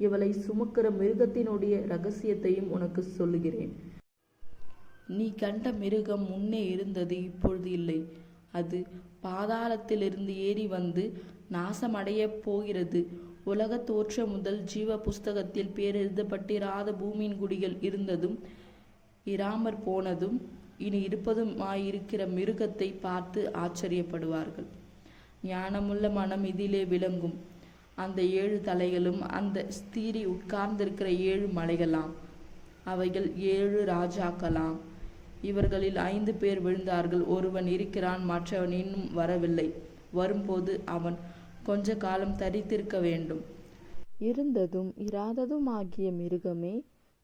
இவளை சுமக்கிற மிருகத்தினுடைய இரகசியத்தையும் உனக்கு சொல்லுகிறேன். நீ கண்ட மிருகம் முன்னே இருந்தது, இப்பொழுது இல்லை. அது பாதாளத்திலிருந்து ஏறி வந்து நாசமடைய போகிறது. உலக தோற்றம் முதல் ஜீவ புஸ்தகத்தில் பேர் எழுதப்பட்டிராத பூமியின் குடிகள் இருந்ததும் இராமற் போனதும் இனி இருப்பதுமாயிருக்கிற மிருகத்தை பார்த்து ஆச்சரியப்படுவார்கள். ஞானமுள்ள மனம் இதிலே விளங்கும். அந்த 7 தலைகளும் அந்த ஸ்திரீ உட்கார்ந்திருக்கிற 7 மலைகளாம். அவைகள் 7 ராஜாக்களாம். இவர்களில் 5 பேர் விழுந்தார்கள். ஒருவன் இருக்கிறான், மற்றவன் இன்னும் வரவில்லை. வரும்போது அவன் கொஞ்ச காலம் தரித்திருக்க வேண்டும். இருந்ததும் இராததுமாகிய மிருகமே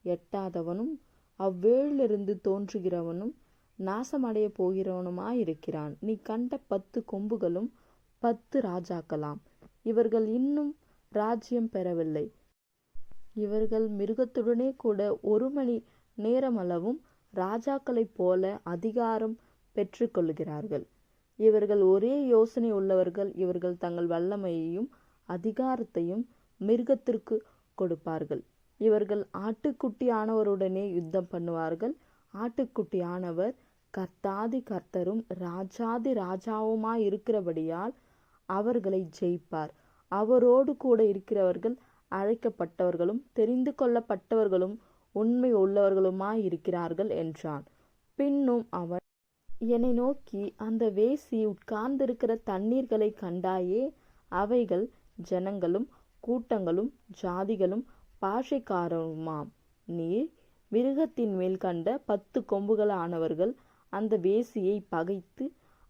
எட்டாதவனும் அவ்வேளிலிருந்து தோன்றுகிறவனும் நாசமடைய போகிறவனுமாயிருக்கிறான். நீ கண்ட 10 கொம்புகளும் 10 ராஜாக்களாம். இவர்கள் இன்னும் ராஜ்யம் பெறவில்லை. இவர்கள் மிருகத்துடனே கூட 1 மணி நேரமளவும் ராஜாக்களைப் போல அதிகாரம் பெற்று கொள்ளுகிறார்கள். இவர்கள் ஒரே யோசனை உள்ளவர்கள். இவர்கள் தங்கள் வல்லமையையும் அதிகாரத்தையும் மிருகத்திற்கு கொடுப்பார்கள். இவர்கள் ஆட்டுக்குட்டியானவருடனே யுத்தம் பண்ணுவார்கள். ஆட்டுக்குட்டியானவர் கர்த்தாதி கர்த்தரும் ராஜாதி ராஜாவுமாய் இருக்கிறபடியால் அவர்களை ஜெயிப்பார். அவரோடு கூட இருக்கிறவர்கள் அழைக்கப்பட்டவர்களும் தெரிந்து கொள்ளப்பட்டவர்களும் உண்மை உள்ளவர்களுமாய் இருக்கிறார்கள் என்றான். பின்னும் அவன் என்னை நோக்கி, அந்த வேசி உட்கார்ந்திருக்கிற தண்ணீர்களை கண்டாயே? அவைகள் ஜனங்களும் கூட்டங்களும் ஜாதிகளும் பாஷைக்காரருமாம். நீர் மிருகத்தின் மேல் கண்ட 10 கொம்புகளானவர்கள் அந்த வேசியை பகைத்து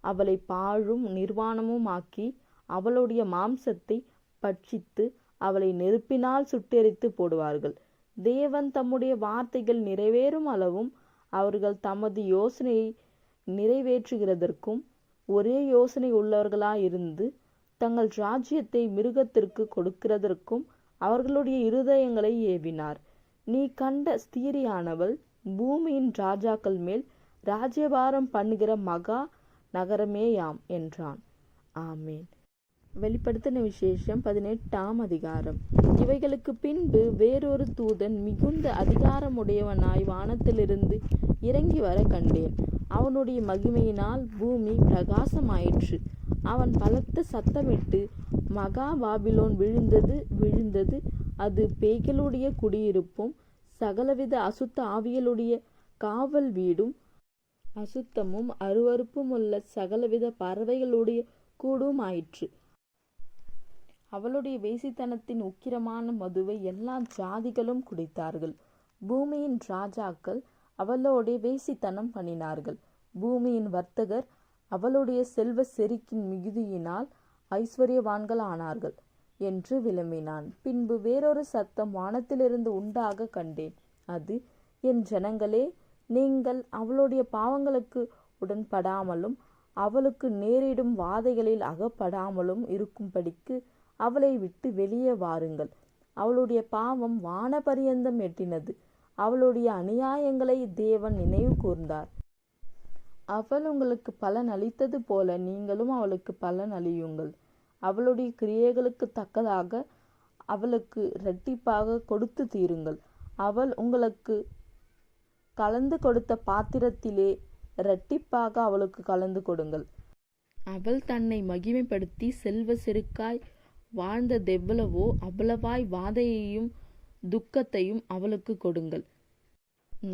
அவளை பாழும் நிர்வாணமுமாக்கி அவளுடைய மாம்சத்தை பட்சித்து அவளை நெருப்பினால் சுட்டெரித்து போடுவார்கள். தேவன் தம்முடைய வார்த்தைகள் நிறைவேறும் அளவும் அவர்கள் தமது யோசனையை நிறைவேற்றுகிறதற்கும் ஒரே யோசனை உள்ளவர்களாயிருந்து தங்கள் ராஜ்யத்தை மிருகத்திற்கு கொடுக்கிறதற்கும் அவர்களுடைய இருதயங்களை ஏவினார். நீ கண்ட ஸ்திரீயானவள் பூமியின் ராஜாக்கள் மேல் ராஜ்யபாரம் பண்ணுகிற மகா நகரமேயாம் என்றான். ஆமேன். வெளிப்படுத்தின விசேஷம் 18ஆம் அதிகாரம். இவைகளுக்கு பின்பு வேறொரு தூதன் மிகுந்த அதிகாரமுடையவனாய் வானத்திலிருந்து இறங்கி வர கண்டேன். அவனுடைய மகிமையினால் பூமி பிரகாசமாயிற்று. அவன் பலத்த சத்தமிட்டு, மகா பாபிலோன் விழுந்தது, விழுந்தது, அது பேய்களுடைய குடியிருப்பும் சகலவித அசுத்த ஆவிகளுடைய காவல் வீடும் அசுத்தமும் அருவருப்பும் உள்ள சகலவித பறவைகளுடைய கூடுமாயிற்று. அவளுடைய வேசித்தனத்தின் உக்கிரமான மதுவை எல்லா ஜாதிகளும் குடித்தார்கள். பூமியின் ராஜாக்கள் அவளோட வேசித்தனம் பண்ணினார்கள். பூமியின் வர்த்தகர் அவளுடைய செல்வ செருக்கின் மிகுதியினால் ஐஸ்வர்யவான்கள் ஆனார்கள் என்று விளம்பினான். பின்பு வேறொரு சத்தம் வானத்திலிருந்து உண்டாக கண்டேன். அது, என் ஜனங்களே, நீங்கள் அவளுடைய பாவங்களுக்கு உடன்படாமலும் அவளுக்கு நேரிடும் வாதைகளில் அகப்படாமலும் இருக்கும்படிக்கு அவளை விட்டு வெளியே வாருங்கள். அவளுடைய பாவம் வானபரியந்தம் எட்டினது. அவளுடைய அநியாயங்களை தேவன் நினைவு கூர்ந்தார். அவள் உங்களுக்கு பலன் அளித்தது போல நீங்களும் அவளுக்கு பலன் அளியுங்கள். அவளுடைய கிரியைகளுக்கு தக்கதாக அவளுக்கு இரட்டிப்பாக கொடுத்து தீருங்கள். அவள் உங்களுக்கு கலந்து கொடுத்த பாத்திரத்திலே இரட்டிப்பாக அவளுக்கு கலந்து கொடுங்கள். அவள் தன்னை மகிமைப்படுத்தி செல்வ செருக்காய் வாழ்ந்ததெவ்வளவோ அவ்வளவாய் வாதையையும் துக்கத்தையும் அவளுக்கு கொடுங்கள்.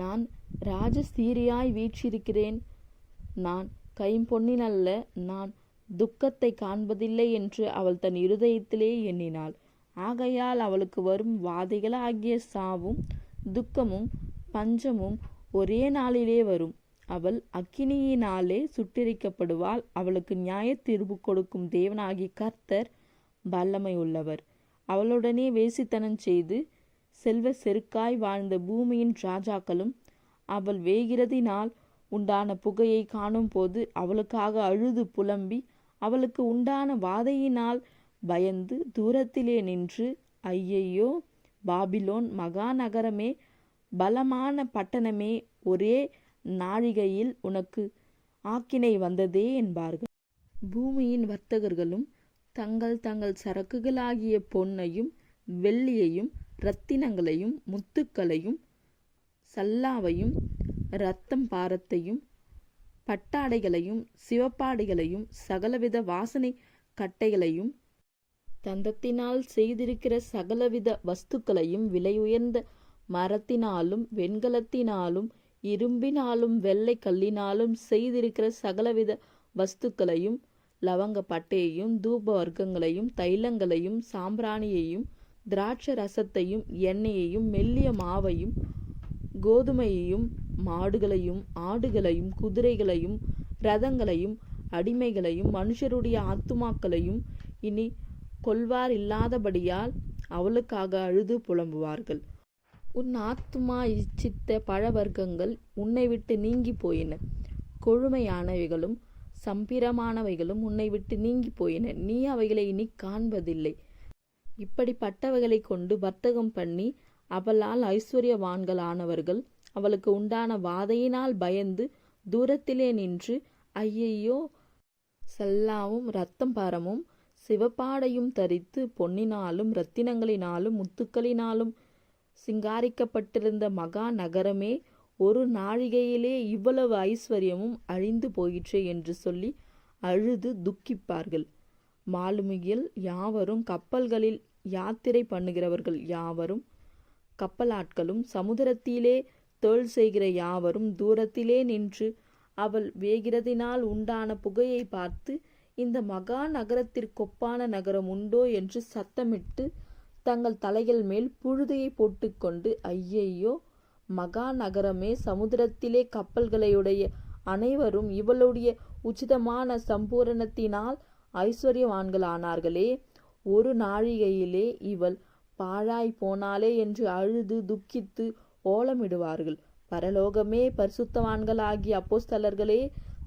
நான் ராஜஸ்திரியாய் வீற்றிருக்கிறேன், நான் கைம்பொன்னினல்ல, நான் துக்கத்தை காண்பதில்லை என்று அவள் தன் இருதயத்திலே எண்ணினாள். ஆகையால் அவளுக்கு வரும் வாதைகளாகிய சாவும் துக்கமும் பஞ்சமும் ஒரே நாளிலே வரும். அவள் அக்கினியினாலே சுட்டெரிக்கப்படுவாள். அவளுக்கு நியாய தீர்ப்பு கொடுக்கும் தேவனாகிய கர்த்தர் வல்லமை உள்ளவர். அவளுடனே வேசித்தனம் செய்து செல்வ செருக்காய் வாழ்ந்த பூமியின் ராஜாக்களும் அவள் வேகிறதினால் உண்டான புகையை காணும் போது அவளுக்காக அழுது புலம்பி அவளுக்கு உண்டான வாதையினால் பயந்து தூரத்திலே நின்று, ஐயையோ, பாபிலோன் மகா நகரமே, பலமான பட்டணமே, ஒரே நாழிகையில் உனக்கு ஆக்கினை வந்ததே என்பார்கள். பூமியின் வர்த்தகர்களும் தங்கள் தங்கள் சரக்குகளாகிய பொன்னையும் வெள்ளியையும் இரத்தினங்களையும் முத்துக்களையும் சல்லாவையும் இரத்தம் பாரத்தையும் பட்டாடைகளையும் சிவப்பாடைகளையும் சகலவித வாசனை கட்டைகளையும் தந்தத்தினால் செய்திருக்கிற சகலவித வஸ்துக்களையும் விலையுயர்ந்த மரத்தினாலும் வெண்கலத்தினாலும் இரும்பினாலும் வெள்ளை கல்லினாலும் செய்திருக்கிற சகலவித வஸ்துக்களையும் லவங்க பட்டையையும் தூப வர்க்கங்களையும் தைலங்களையும் சாம்பிராணியையும் திராட்ச ரசத்தையும் எண்ணெயையும் மெல்லிய மாவையும் கோதுமையையும் மாடுகளையும் ஆடுகளையும் குதிரைகளையும் இரதங்களையும் அடிமைகளையும் மனுஷருடைய ஆத்துமாக்களையும் இனி கொள்வார் இல்லாதபடியால் அவளுக்காக அழுது புலம்புவார்கள். உன் ஆத்துமா இச்சித்த பழவர்க்கங்கள் உன்னை விட்டு நீங்கி போயின. கொழுமையானவைகளும் சம்பிரமானவைகளும் உன்னை விட்டு நீங்கி போயின. நீ அவைகளை இனி காண்பதில்லை. இப்படிப்பட்டவைகளை கொண்டு வர்த்தகம் பண்ணி அவளால் ஐஸ்வர்யவான்களானவர்கள் அவளுக்கு உண்டான வாதையினால் பயந்து தூரத்திலே நின்று, ஐயையோ, சல்லாவும் இரத்தம் பாரமும் சிவப்பாடையும் தரித்து பொன்னினாலும் இரத்தினங்களினாலும் முத்துக்களினாலும் சிங்காரிக்கப்பட்டிருந்த மகா நகரமே, ஒரு நாழிகையிலே இவ்வளவு ஐஸ்வர்யமும் அழிந்து போயிற்றே என்று சொல்லி அழுது துக்கிப்பார்கள். மாலுமிகள் யாவரும் கப்பல்களில் யாத்திரை பண்ணுகிறவர்கள் யாவரும் கப்பலாட்களும் சமுத்திரத்திலே தொழில் செய்கிற யாவரும் தூரத்திலே நின்று அவள் வேகிறதினால் உண்டான புகையை பார்த்து, இந்த மகா நகரத்திற்கொப்பான நகரம் உண்டோ என்று சத்தமிட்டு தங்கள் தலைகள் மேல் புழுதியை போட்டுக்கொண்டு, ஐயையோ, மகா நகரமே, சமுத்திரத்திலே கப்பல்களையுடைய அனைவரும் இவளுடைய உச்சிதமான சம்பூரணத்தினால் ஐஸ்வர்யவான்களானார்களே, ஒரு நாழிகையிலே இவள் பாழாய் போனாலே என்று அழுது துக்கித்து ஓலமிடுவார்கள். பரலோகமே, பரிசுத்தவான்களாகிய அப்போஸ்தலர்களே,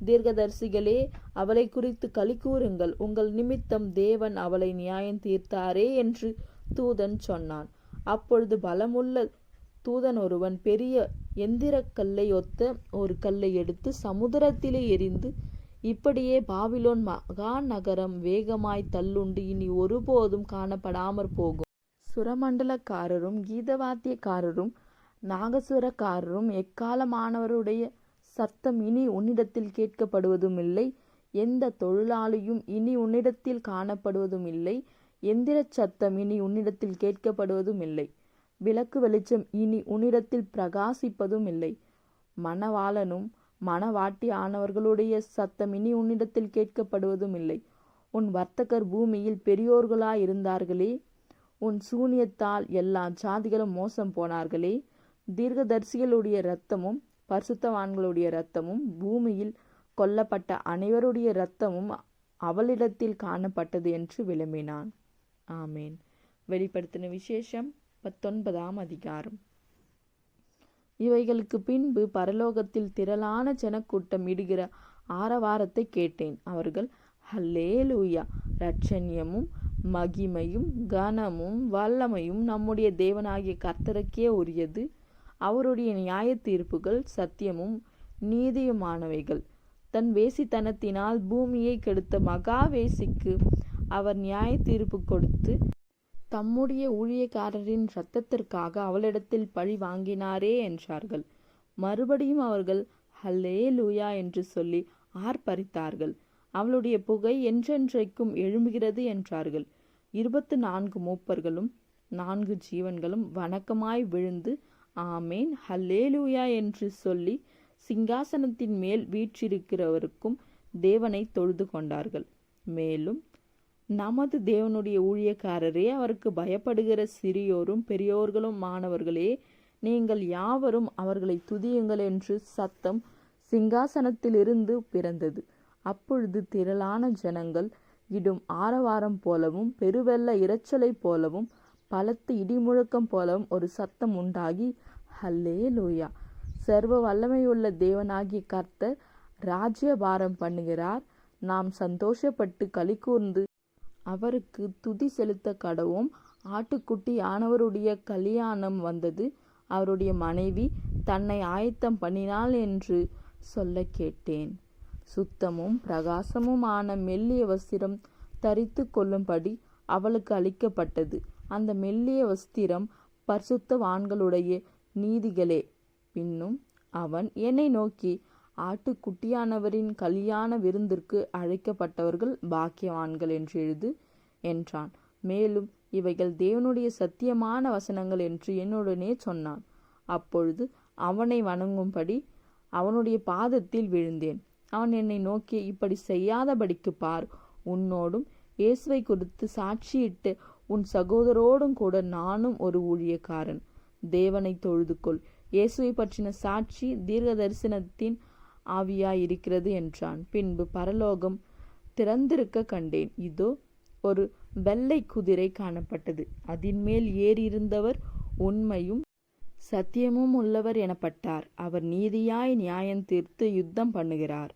தீர்க்கதரிசிகளே, அவளை குறித்து களி கூறுங்கள். உங்கள் நிமித்தம் தேவன் அவளை நியாயம் தீர்த்தாரே என்று தூதன் சொன்னான். அப்பொழுது பலமுள்ள தூதன் ஒருவன் பெரிய எந்திரக்கல்லை ஒத்த ஒரு கல்லை எடுத்து சமுத்திரத்திலே எறிந்து, இப்படியே பாபிலோன் மகா நகரம் வேகமாய் தள்ளுண்டு இனி ஒருபோதும் காணப்படாமற் போகும். சுரமண்டலக்காரரும் கீதவாத்தியக்காரரும் நாகசுரக்காரரும் எக்காலமானவருடைய சத்தம் இனி உன்னிடத்தில் கேட்கப்படுவதும் இல்லை. எந்த தொழிலாளியும் இனி உன்னிடத்தில் காணப்படுவதும் இல்லை. எந்திரச் சத்தம் இனி உன்னிடத்தில் கேட்கப்படுவதும் இல்லை. விளக்கு வெளிச்சம் இனி உன்னிடத்தில் பிரகாசிப்பதும் இல்லை. மணவாளனும் மணவாட்டி ஆனவர்களுடைய சத்தம் இனி உன்னிடத்தில் கேட்கப்படுவதும் இல்லை. உன் வர்த்தகர் பூமியில் பெரியோர்களாயிருந்தார்களே, உன் சூனியத்தால் எல்லா ஜாதிகளும் மோசம் போனார்களே. தீர்க்கதரிசிகளுடைய இரத்தமும் பரிசுத்தவான்களுடைய இரத்தமும் பூமியில் கொல்லப்பட்ட அனைவருடைய இரத்தமும் அவளிடத்தில் காணப்பட்டது என்று விளம்பினான். ஆமேன். வெளிப்படுத்தின விசேஷம் 19ஆம் அதிகாரம். இவைகளுக்கு பின்பு பரலோகத்தில் திரளான ஜனக்கூட்டம் இடுகிற ஆரவாரத்தை கேட்டேன். அவர்கள் ஹல்லேலூயா, இரட்சண்யமும் மகிமையும் கனமும் வல்லமையும் நம்முடைய தேவனாகிய கர்த்தருக்கே உரியது. அவருடைய நியாய தீர்ப்புகள் சத்தியமும் நீதியுமானவைகள். தன் வேசித்தனத்தினால் பூமியை கெடுத்த மகாவேசிக்கு அவர் நியாய தீர்ப்பு கொடுத்து தம்முடைய ஊழியக்காரரின் இரத்தத்திற்காக அவளிடத்தில் பழி வாங்கினாரே என்றார்கள். மறுபடியும் அவர்கள் ஹல்லேலூயா என்று சொல்லி ஆர்ப்பரித்தார்கள். அவளுடைய புகை என்றென்றைக்கும் எழும்புகிறது என்றார்கள். 24 மூப்பர்களும் 4 ஜீவன்களும் வணக்கமாய் விழுந்து ஆமேன் ஹல்லேலூயா என்று சொல்லி சிங்காசனத்தின் மேல் வீற்றிருக்கிறவருக்கும் தேவனை தொழுது கொண்டார்கள். மேலும் நமது தேவனுடைய ஊழியக்காரரே, அவருக்கு பயப்படுகிற சிறியோரும் பெரியோர்களும் மாணவர்களே, நீங்கள் யாவரும் அவர்களை துதியுங்கள் என்று சத்தம் சிங்காசனத்திலிருந்து பிறந்தது. அப்பொழுது திரளான ஜனங்கள் இடும் ஆரவாரம் போலவும் பெருவெள்ள இரைச்சலை போலவும் பலத்த இடிமுழக்கம் போலவும் ஒரு சத்தம் உண்டாகி ஹல்லேலூயா, சர்வ வல்லமையுள்ள தேவனாகிய கர்த்தர் ராஜ்யபாரம் பண்ணுகிறார். நாம் சந்தோஷப்பட்டு களிகூர்ந்து அவருக்கு துதி செலுத்த கடவோம். ஆட்டுக்குட்டி ஆனவருடைய கல்யாணம் வந்தது, அவருடைய மனைவி தன்னை ஆயத்தம் பண்ணினாள் என்று சொல்ல கேட்டேன். சுத்தமும் பிரகாசமுமான மெல்லிய வஸ்திரம் தரித்து கொள்ளும்படி அவளுக்கு அளிக்கப்பட்டது. அந்த மெல்லிய வஸ்திரம் பரிசுத்தவான்களுடைய நீதிகளே. பின்னும் அவன் என்னை நோக்கி, ஆட்டுக்குட்டியானவரின் கல்யாண விருந்திற்கு அழைக்கப்பட்டவர்கள் பாக்கியவான்கள் என்று எழுது என்றான். மேலும் இவைகள் தேவனுடைய சத்தியமான வசனங்கள் என்று என்னுடனே சொன்னான். அப்பொழுது அவனை வணங்கும்படி அவனுடைய பாதத்தில் விழுந்தேன். அவன் என்னை நோக்கி, இப்படி செய்யாதபடிக்கு பார், உன்னோடும் இயேசுவை குறித்து சாட்சியிட்டு உன் சகோதரோடும் கூட நானும் ஒரு ஊழியக்காரன். தேவனை தொழுதுகொள். இயேசுவை பற்றின சாட்சி தீர்க்க தரிசனத்தின் ஆவியாயிருக்கிறது என்றான். பின்பு பரலோகம் திறந்திருக்க கண்டேன். இதோ, ஒரு வெள்ளை குதிரை காணப்பட்டது. அதன் மேல் ஏறியிருந்தவர் உண்மையும் சத்தியமும் உள்ளவர் எனப்பட்டார். அவர் நீதியாய் நியாயம் தீர்த்து யுத்தம் பண்ணுகிறார்.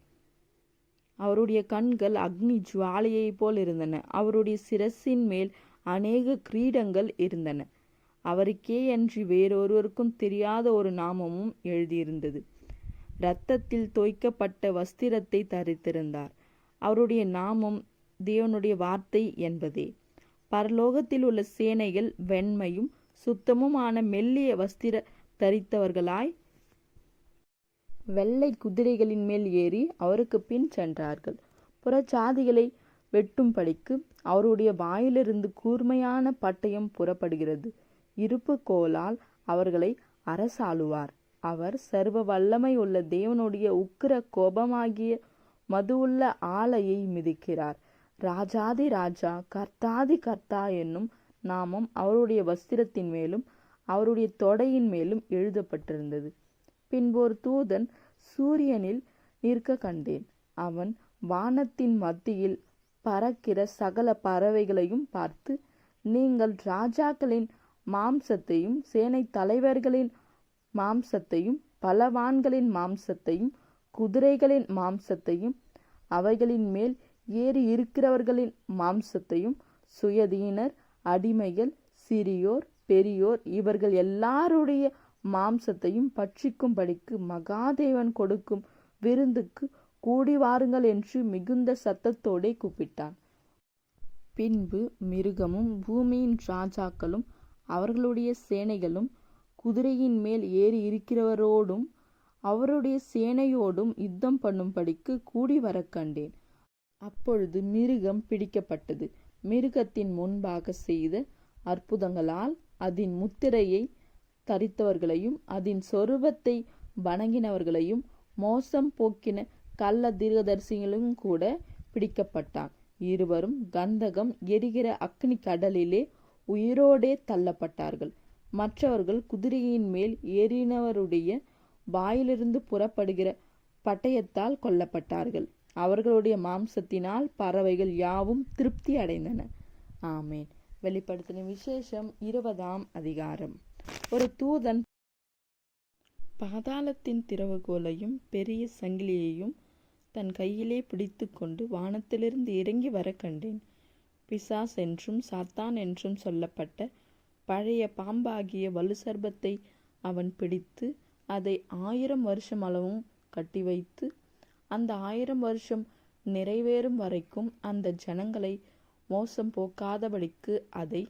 அவருடைய கண்கள் அக்னி ஜுவாலையைப் போல் இருந்தன. அவருடைய சிரசின் மேல் அநேக கிரீடங்கள் இருந்தன. அவருக்கே அன்றி வேறொருவருக்கும் தெரியாத ஒரு நாமமும் எழுதியிருந்தது. இரத்தத்தில் தோய்க்கப்பட்ட வஸ்திரத்தை தரித்திருந்தார். அவருடைய நாமம் தேவனுடைய வார்த்தை என்பதே. பரலோகத்தில் உள்ள சேனைகள் வெண்மையும் சுத்தமுமான மெல்லிய வஸ்திர தரித்தவர்களாய் வெள்ளை குதிரைகளின் மேல் ஏறி அவருக்கு பின் சென்றார்கள். புறச்சாதிகளை வெட்டும்படிக்கு அவருடைய வாயிலிருந்து கூர்மையான பட்டயம் புறப்படுகிறது. இருப்பு கோலால் அவர்களை அரசாளுவார். அவர் சர்வ வல்லமை உள்ள தேவனுடைய உக்கிர கோபமாகிய மதுவுள்ள ஆலையை மிதிக்கிறார். ராஜாதி ராஜா கர்த்தாதி கர்த்தா என்னும் நாமம் அவருடைய வஸ்திரத்தின் மேலும் அவருடைய தொடையின் மேலும் எழுதப்பட்டிருந்தது. பின்பு ஒரு தூதன் சூரியனில் நிற்க கண்டேன். அவன் வானத்தின் மத்தியில் பறக்கிற சகல பறவைகளையும் பார்த்து, நீங்கள் ராஜாக்களின் மாம்சத்தையும் சேனை தலைவர்களின் மாம்சத்தையும் பலவான்களின் மாம்சத்தையும் குதிரைகளின் மாம்சத்தையும் அவைகளின் மேல் ஏறி இருக்கிறவர்களின் மாம்சத்தையும் சுயதீனர் அடிமைகள் சிறியோர் பெரியோர் இவர்கள் எல்லாருடைய மாம்சத்தையும் பட்சிக்கும்படிக்கு மகாதேவன் கொடுக்கும் விருந்துக்கு கூடி வாருங்கள் என்று மிகுந்த சத்தத்தோடே கூப்பிட்டான். பின்பு மிருகமும் பூமியின் ராஜாக்களும் அவர்களுடைய சேனைகளும் குதிரையின் மேல் ஏறி இருக்கிறவரோடும் அவருடைய சேனையோடும் யுத்தம் பண்ணும்படிக்கு கூடி வர கண்டேன். அப்பொழுது மிருகம் பிடிக்கப்பட்டது. மிருகத்தின் முன்பாக செய்த அற்புதங்களால் அதன் முத்திரையை தரித்தவர்களையும் அதன் சொரூபத்தை வணங்கினவர்களையும் மோசம் போக்கின கள்ள தீர்க்கதரிசிகளும் கூட பிடிக்கப்பட்டான். இருவரும் கந்தகம் எரிகிற அக்னி கடலிலே உயிரோடே தள்ளப்பட்டார்கள். மற்றவர்கள் குதிரையின் மேல் ஏறினவருடைய வாயிலிருந்து புறப்படுகிற பட்டயத்தால் கொல்லப்பட்டார்கள். அவர்களுடைய மாம்சத்தினால் பறவைகள் யாவும் திருப்தி அடைந்தன. ஆமேன். வெளிப்படுத்தின விசேஷம் 20ஆம் அதிகாரம். ஒரு தூதன் பாதாளத்தின் திறவுகோலையும் பெரிய சங்கிலியையும் தன் கையிலே பிடித்து கொண்டு வானத்திலிருந்து இறங்கி வர கண்டேன். பிசாஸ் என்றும் சாத்தான் என்றும் சொல்லப்பட்ட பழைய பாம்பாகிய வலுசர்பத்தை அவன் பிடித்து அதை 1000 வருஷம் அளவும் கட்டி வைத்து, அந்த 1000 வருஷம் நிறைவேறும் வரைக்கும் அந்த ஜனங்களை மோசம் போக்காதபடிக்கு அதை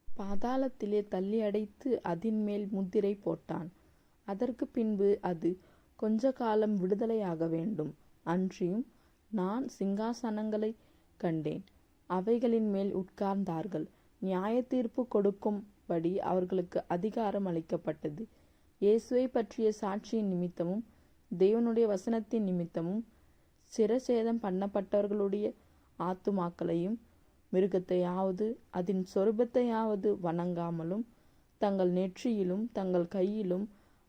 பாதாளத்திலே தள்ளி அடைத்து அதின் மேல் முத்திரை போட்டான். அதற்கு பின்பு அது கொஞ்ச காலம் விடுதலையாக வேண்டும். அன்றியும் நான் சிங்காசனங்களை கண்டேன். அவைகளின் மேல் உட்கார்ந்தார்கள். நியாய தீர்ப்பு கொடுக்கும்படி அவர்களுக்கு அதிகாரம் அளிக்கப்பட்டது. இயேசுவை பற்றிய சாட்சியின் நிமித்தமும் தேவனுடைய வசனத்தின் நிமித்தமும் சிரசேதம் பண்ணப்பட்டவர்களுடைய ஆத்துமாக்களையும் மிருகத்தையாவது அதன் சொரூபத்தையாவது வணங்காமலும் தங்கள் நெற்றியிலும் தங்கள் கையிலும்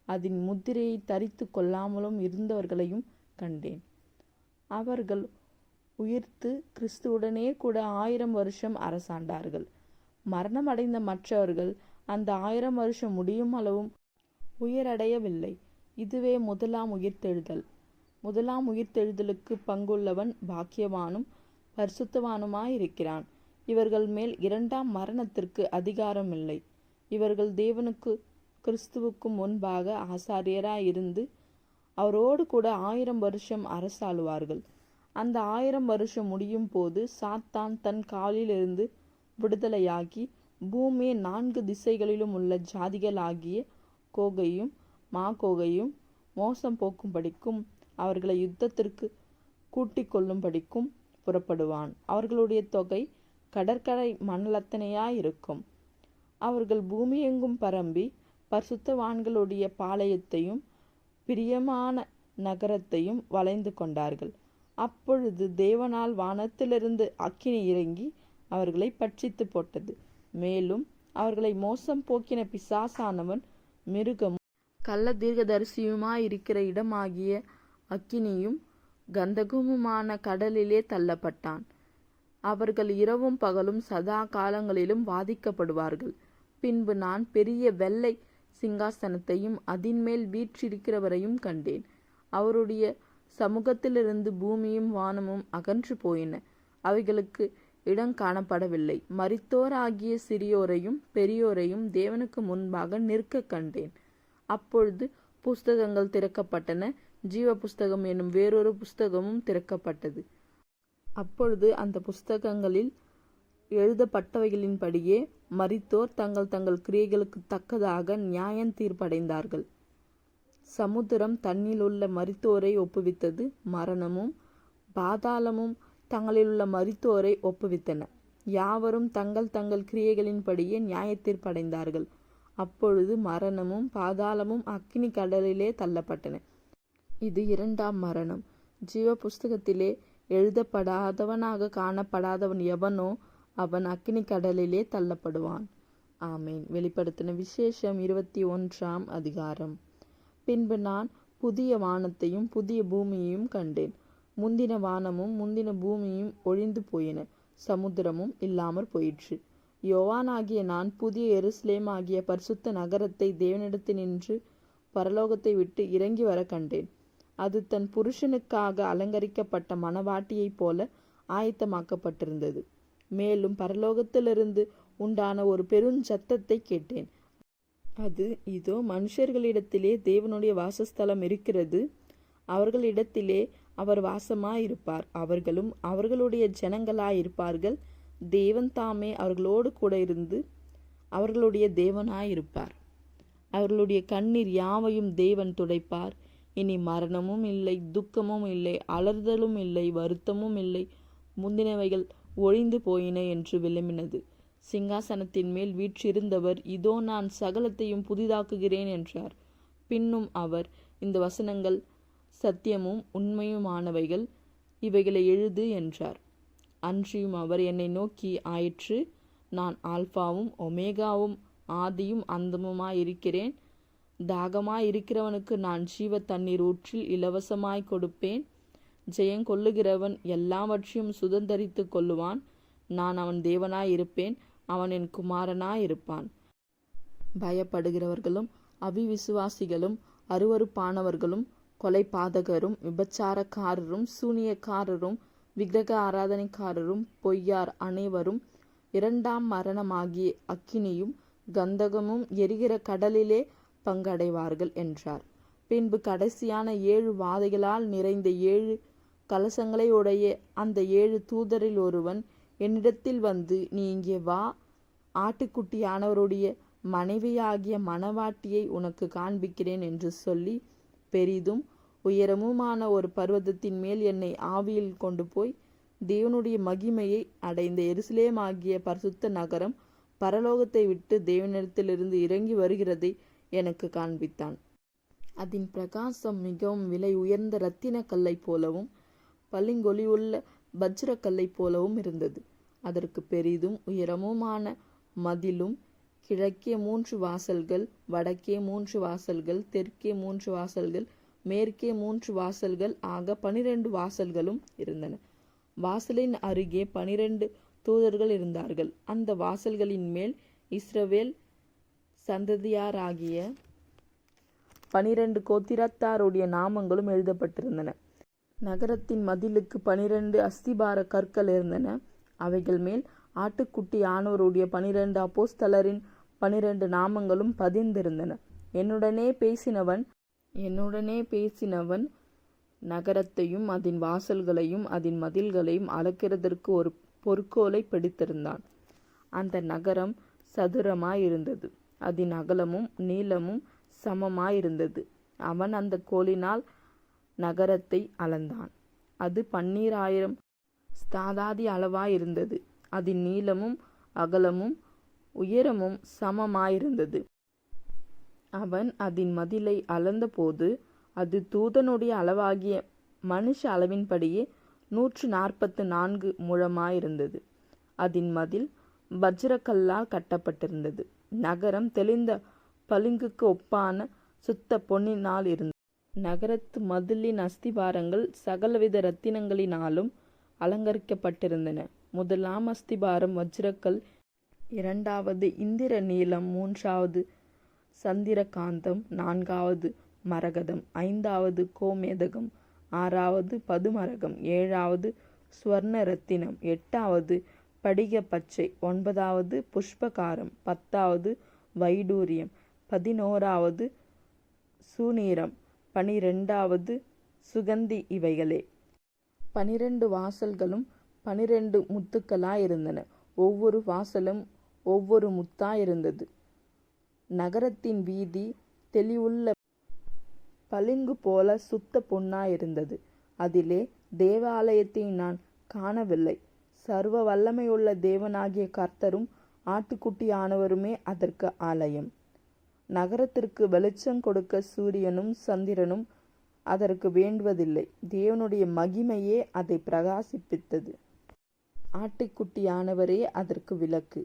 அதன் முத்திரையை தரித்து கொள்ளாமலும் இருந்தவர்களையும் கண்டேன். அவர்கள் உயிர்த்து கிறிஸ்துவுடனே கூட 1000 வருஷம் அரசாண்டார்கள். மரணம் அடைந்த மற்றவர்கள் அந்த 1000 வருஷம் முடியும் அளவும் உயிரடையவில்லை. இதுவே முதலாம் உயிர்த்தெழுதல். முதலாம் உயிர்த்தெழுதலுக்கு பங்குள்ளவன் பாக்கியவானும் பரிசுத்தவானுமாயிருக்கிறான். இவர்கள் மேல் 2ஆம் மரணத்திற்கு அதிகாரம் இல்லை. இவர்கள் தேவனுக்கு கிறிஸ்துவுக்கும் முன்பாக ஆசாரியராயிருந்து அவரோடு கூட 1000 வருஷம் அரசாளுவார்கள். அந்த 1000 வருஷம் முடியும் போது சாத்தான் தன் காலிலிருந்து விடுதலையாகி பூமியை 4 திசைகளிலும் உள்ள ஜாதிகளாகிய கோகையும் மாகோகையும் மோசம் போக்கும்படிக்கும் அவர்களை யுத்தத்திற்கு கூட்டிக் கொள்ளும்படிக்கும் புறப்படுவான். அவர்களுடைய தொகை கடற்கரை மணலத்தனையாயிருக்கும். அவர்கள் பூமியெங்கும் பரம்பி பரிசுத்தவான்களுடைய பாளையத்தையும் பிரியமான நகரத்தையும் வளைந்து கொண்டார்கள். அப்பொழுது தேவனால் வானத்திலிருந்து அக்கினி இறங்கி அவர்களை பட்சித்து போட்டது. மேலும் அவர்களை மோசம் போக்கின பிசாசானவன் மிருகமும் கள்ள தீர்க்கதரிசியுமாயிருக்கிற இடமாகிய அக்கினியும் கந்தகமுமான கடலிலே தள்ளப்பட்டான். அவர்கள் இரவும் பகலும் சதா காலங்களிலும் வாதிக்கப்படுவார்கள். பின்பு நான் பெரிய வெள்ளை சிங்காசனத்தையும் அதின்மேல் வீற்றிருக்கிறவரையும் கண்டேன். அவருடைய சமூகத்திலிருந்து பூமியும் வானமும் அகன்று போயின. அவைகளுக்கு இடம் காணப்படவில்லை. மரித்தோராகிய சிறியோரையும் பெரியோரையும் தேவனுக்கு முன்பாக நிற்க கண்டேன். அப்பொழுது புஸ்தகங்கள் திறக்கப்பட்டன. ஜீவ புஸ்தகம் என்னும் வேறொரு புஸ்தகமும் திறக்கப்பட்டது. அப்பொழுது அந்த புஸ்தகங்களில் எழுதப்பட்டவைகளின்படியே மரித்தோர் தங்கள் தங்கள் கிரியைகளுக்கு தக்கதாக நியாயம் தீர்ப்படைந்தார்கள். சமுத்திரம் தன்னிலுள்ள மரித்தோரை ஒப்புவித்தது. மரணமும் பாதாளமும் தங்களிலுள்ள மரித்தோரை ஒப்புவித்தன. யாவரும் தங்கள் தங்கள் கிரியைகளின்படியே நியாய தீர்ப்படைந்தார்கள். அப்பொழுது மரணமும் பாதாளமும் அக்கினி கடலிலே தள்ளப்பட்டன. இது 2ஆம் மரணம். ஜீவ புஸ்தகத்திலே எழுதப்படாதவனாக காணப்படாதவன் எவனோ அவன் அக்கினி கடலிலே தள்ளப்படுவான். ஆமேன். வெளிப்படுத்தின விசேஷம் 21ஆம் அதிகாரம். பின்பு நான் புதிய வானத்தையும் புதிய பூமியையும் கண்டேன். முந்தின வானமும் முந்தின பூமியும் ஒழிந்து போயின. சமுத்திரமும் இல்லாமற் போயிற்று. யோவானாகிய நான் புதிய எருசலேம் ஆகிய பரிசுத்த நகரத்தை தேவனிடத்தினின்று பரலோகத்தை விட்டு இறங்கி வர கண்டேன். அது தன் புருஷனுக்காக அலங்கரிக்கப்பட்ட மணவாட்டியைப் போல ஆயத்தமாக்கப்பட்டிருந்தது. மேலும் பரலோகத்திலிருந்து உண்டான ஒரு பெருஞ்சத்தத்தை கேட்டேன். அது, இதோ மனுஷர்களிடத்திலே தேவனுடைய வாசஸ்தலம் இருக்கிறது. அவர்களிடத்திலே அவர் வாசமாயிருப்பார். அவர்களும் அவர்களுடைய ஜனங்களாயிருப்பார்கள். தேவன் தாமே அவர்களோடு கூட இருந்து அவர்களுடைய தேவனாயிருப்பார். அவர்களுடைய கண்ணீர் யாவையும் தேவன் துடைப்பார். இனி மரணமும் இல்லை, துக்கமும் இல்லை, அலறுதலும் இல்லை, வருத்தமும் இல்லை. முந்தினவைகள் ஒழிந்து போயின என்று விளம்பினது. சிங்காசனத்தின் மேல் வீற்றிருந்தவர், இதோ நான் சகலத்தையும் புதிதாக்குகிறேன் என்றார். பின்னும் அவர், இந்த வசனங்கள் சத்தியமும் உண்மையுமானவைகள், இவைகளை எழுது என்றார். அன்றியும் அவர் என்னை நோக்கி, ஆயிற்று, நான் ஆல்பாவும் ஒமேகாவும் ஆதியும் அந்தமுமாயிருக்கிறேன். தாகமாய் இருக்கிறவனுக்கு நான் ஜீவ தண்ணீர் ஊற்றில் இலவசமாய் கொடுப்பேன். ஜெயம் கொள்ளுகிறவன் எல்லாவற்றையும் சுதந்தரித்து கொள்ளுவான். நான் அவன் தேவனாய் இருப்பேன், அவன் என் குமாரனாய் இருப்பான். பயப்படுகிறவர்களும் அவிவிசுவாசிகளும் அருவருப்பானவர்களும் கொலைபாதகரும் விபச்சாரக்காரரும் சூனியக்காரரும் விக்கிரக ஆராதனைக்காரரும் பொய்யார் அனைவரும் இரண்டாம் மரணமாகிய அக்கினியும் கந்தகமும் எரிகிற கடலிலே பங்கடைவார்கள் என்றார். பின்பு கடைசியான 7 வாதைகளால் நிறைந்த 7 கலசங்களை உடைய அந்த 7 தூதரில் ஒருவன் என்னிடத்தில் வந்து, நீ இங்கே வா, ஆட்டுக்குட்டியானவருடைய மனைவியாகிய மணவாட்டியை உனக்கு காண்பிக்கிறேன் என்று சொல்லி பெரிதும் உயரமுமான ஒரு பர்வதத்தின் மேல் என்னை ஆவியில் கொண்டு போய் தேவனுடைய மகிமையை அடைந்த எருசலேமாகிய பரிசுத்த நகரம் பரலோகத்தை விட்டு தேவனிடத்திலிருந்து இறங்கி வருகிறதை எனக்கு காண்பித்தான். அதன் பிரகாசம் மிகவும் விலை உயர்ந்த இரத்தின கல்லை போலவும் பளிங்கொலியுள்ள வஜ்ரக்கல்லை போலவும் இருந்தது. அதற்கு பெரிதும் உயரமுமான மதிலும், கிழக்கே 3 வாசல்கள், வடக்கே 3 வாசல்கள், தெற்கே 3 வாசல்கள், மேற்கே 3 வாசல்கள் ஆக 12 வாசல்களும் இருந்தன. வாசலின் அருகே 12 தூதர்கள் இருந்தார்கள். அந்த வாசல்களின் மேல் இஸ்ரவேல் சந்ததியாராகிய 12 கோத்திரத்தாருடைய நாமங்களும் எழுதப்பட்டிருந்தன. நகரத்தின் மதிலுக்கு 12 அஸ்திபார கற்கள் இருந்தன. அவைகள் மேல் ஆட்டுக்குட்டி ஆனவருடைய 12 அப்போஸ்தலரின் 12 நாமங்களும் பதிந்திருந்தன. என்னுடனே பேசினவன் நகரத்தையும் அதன் வாசல்களையும் அதன் மதில்களையும் அளக்கிறதற்கு ஒரு பொற்கோலை பிடித்திருந்தான். அந்த நகரம் சதுரமாயிருந்தது, அதன் அகலமும் நீளமும் சமமாயிருந்தது. அவன் அந்த கோலினால் நகரத்தை அளந்தான். அது 12,000 ஸ்தாதாதி அளவாயிருந்தது. அதன் நீளமும் அகலமும் உயரமும் சமமாயிருந்தது. அவன் அதன் மதிலை அளந்தபோது அது தூதனுடைய அளவாகிய மனுஷ அளவின்படியே 144 முழமாயிருந்தது. அதன் மதில் வஜ்ரக்கல்லால் கட்டப்பட்டிருந்தது. நகரம் தெளிந்த பளிங்குக்கு ஒப்பான சுத்த பொன்னினால் இருந்தது. நகரத்து மதிலின் அஸ்திபாரங்கள் சகலவித இரத்தினங்களினாலும் அலங்கரிக்கப்பட்டிருந்தன. முதலாம் அஸ்திபாரம் வஜ்ரக்கல், 2வது இந்திர நீலம், 3வது சந்திரகாந்தம், 4வது மரகதம், 5வது கோமேதகம், 6வது பதுமரகம், 7வது ஸ்வர்ண இரத்தினம், 8வது படிக பச்சை, 9வது புஷ்பகாரம், 10வது வைடூரியம், 11வது சூநீரம், 12வது சுகந்தி. இவைகளே 12 வாசல்களும் 12 முத்துக்களாயிருந்தன. ஒவ்வொரு வாசலும் ஒவ்வொரு முத்தாயிருந்தது. நகரத்தின் வீதி தெளிவுள்ள பளிங்கு போல சுத்த பொன்னாயிருந்தது. அதிலே தேவாலயத்தை நான் காணவில்லை. சர்வ வல்லமையுள்ள தேவனாகிய கர்த்தரும் ஆட்டுக்குட்டியானவருமே அதற்கு ஆலயம். நகரத்திற்கு வெளிச்சம் கொடுக்க சூரியனும் சந்திரனும் அதற்கு வேண்டுவதில்லை. தேவனுடைய மகிமையே அதை பிரகாசிப்பித்தது. ஆட்டுக்குட்டியானவரே அதற்கு விளக்கு.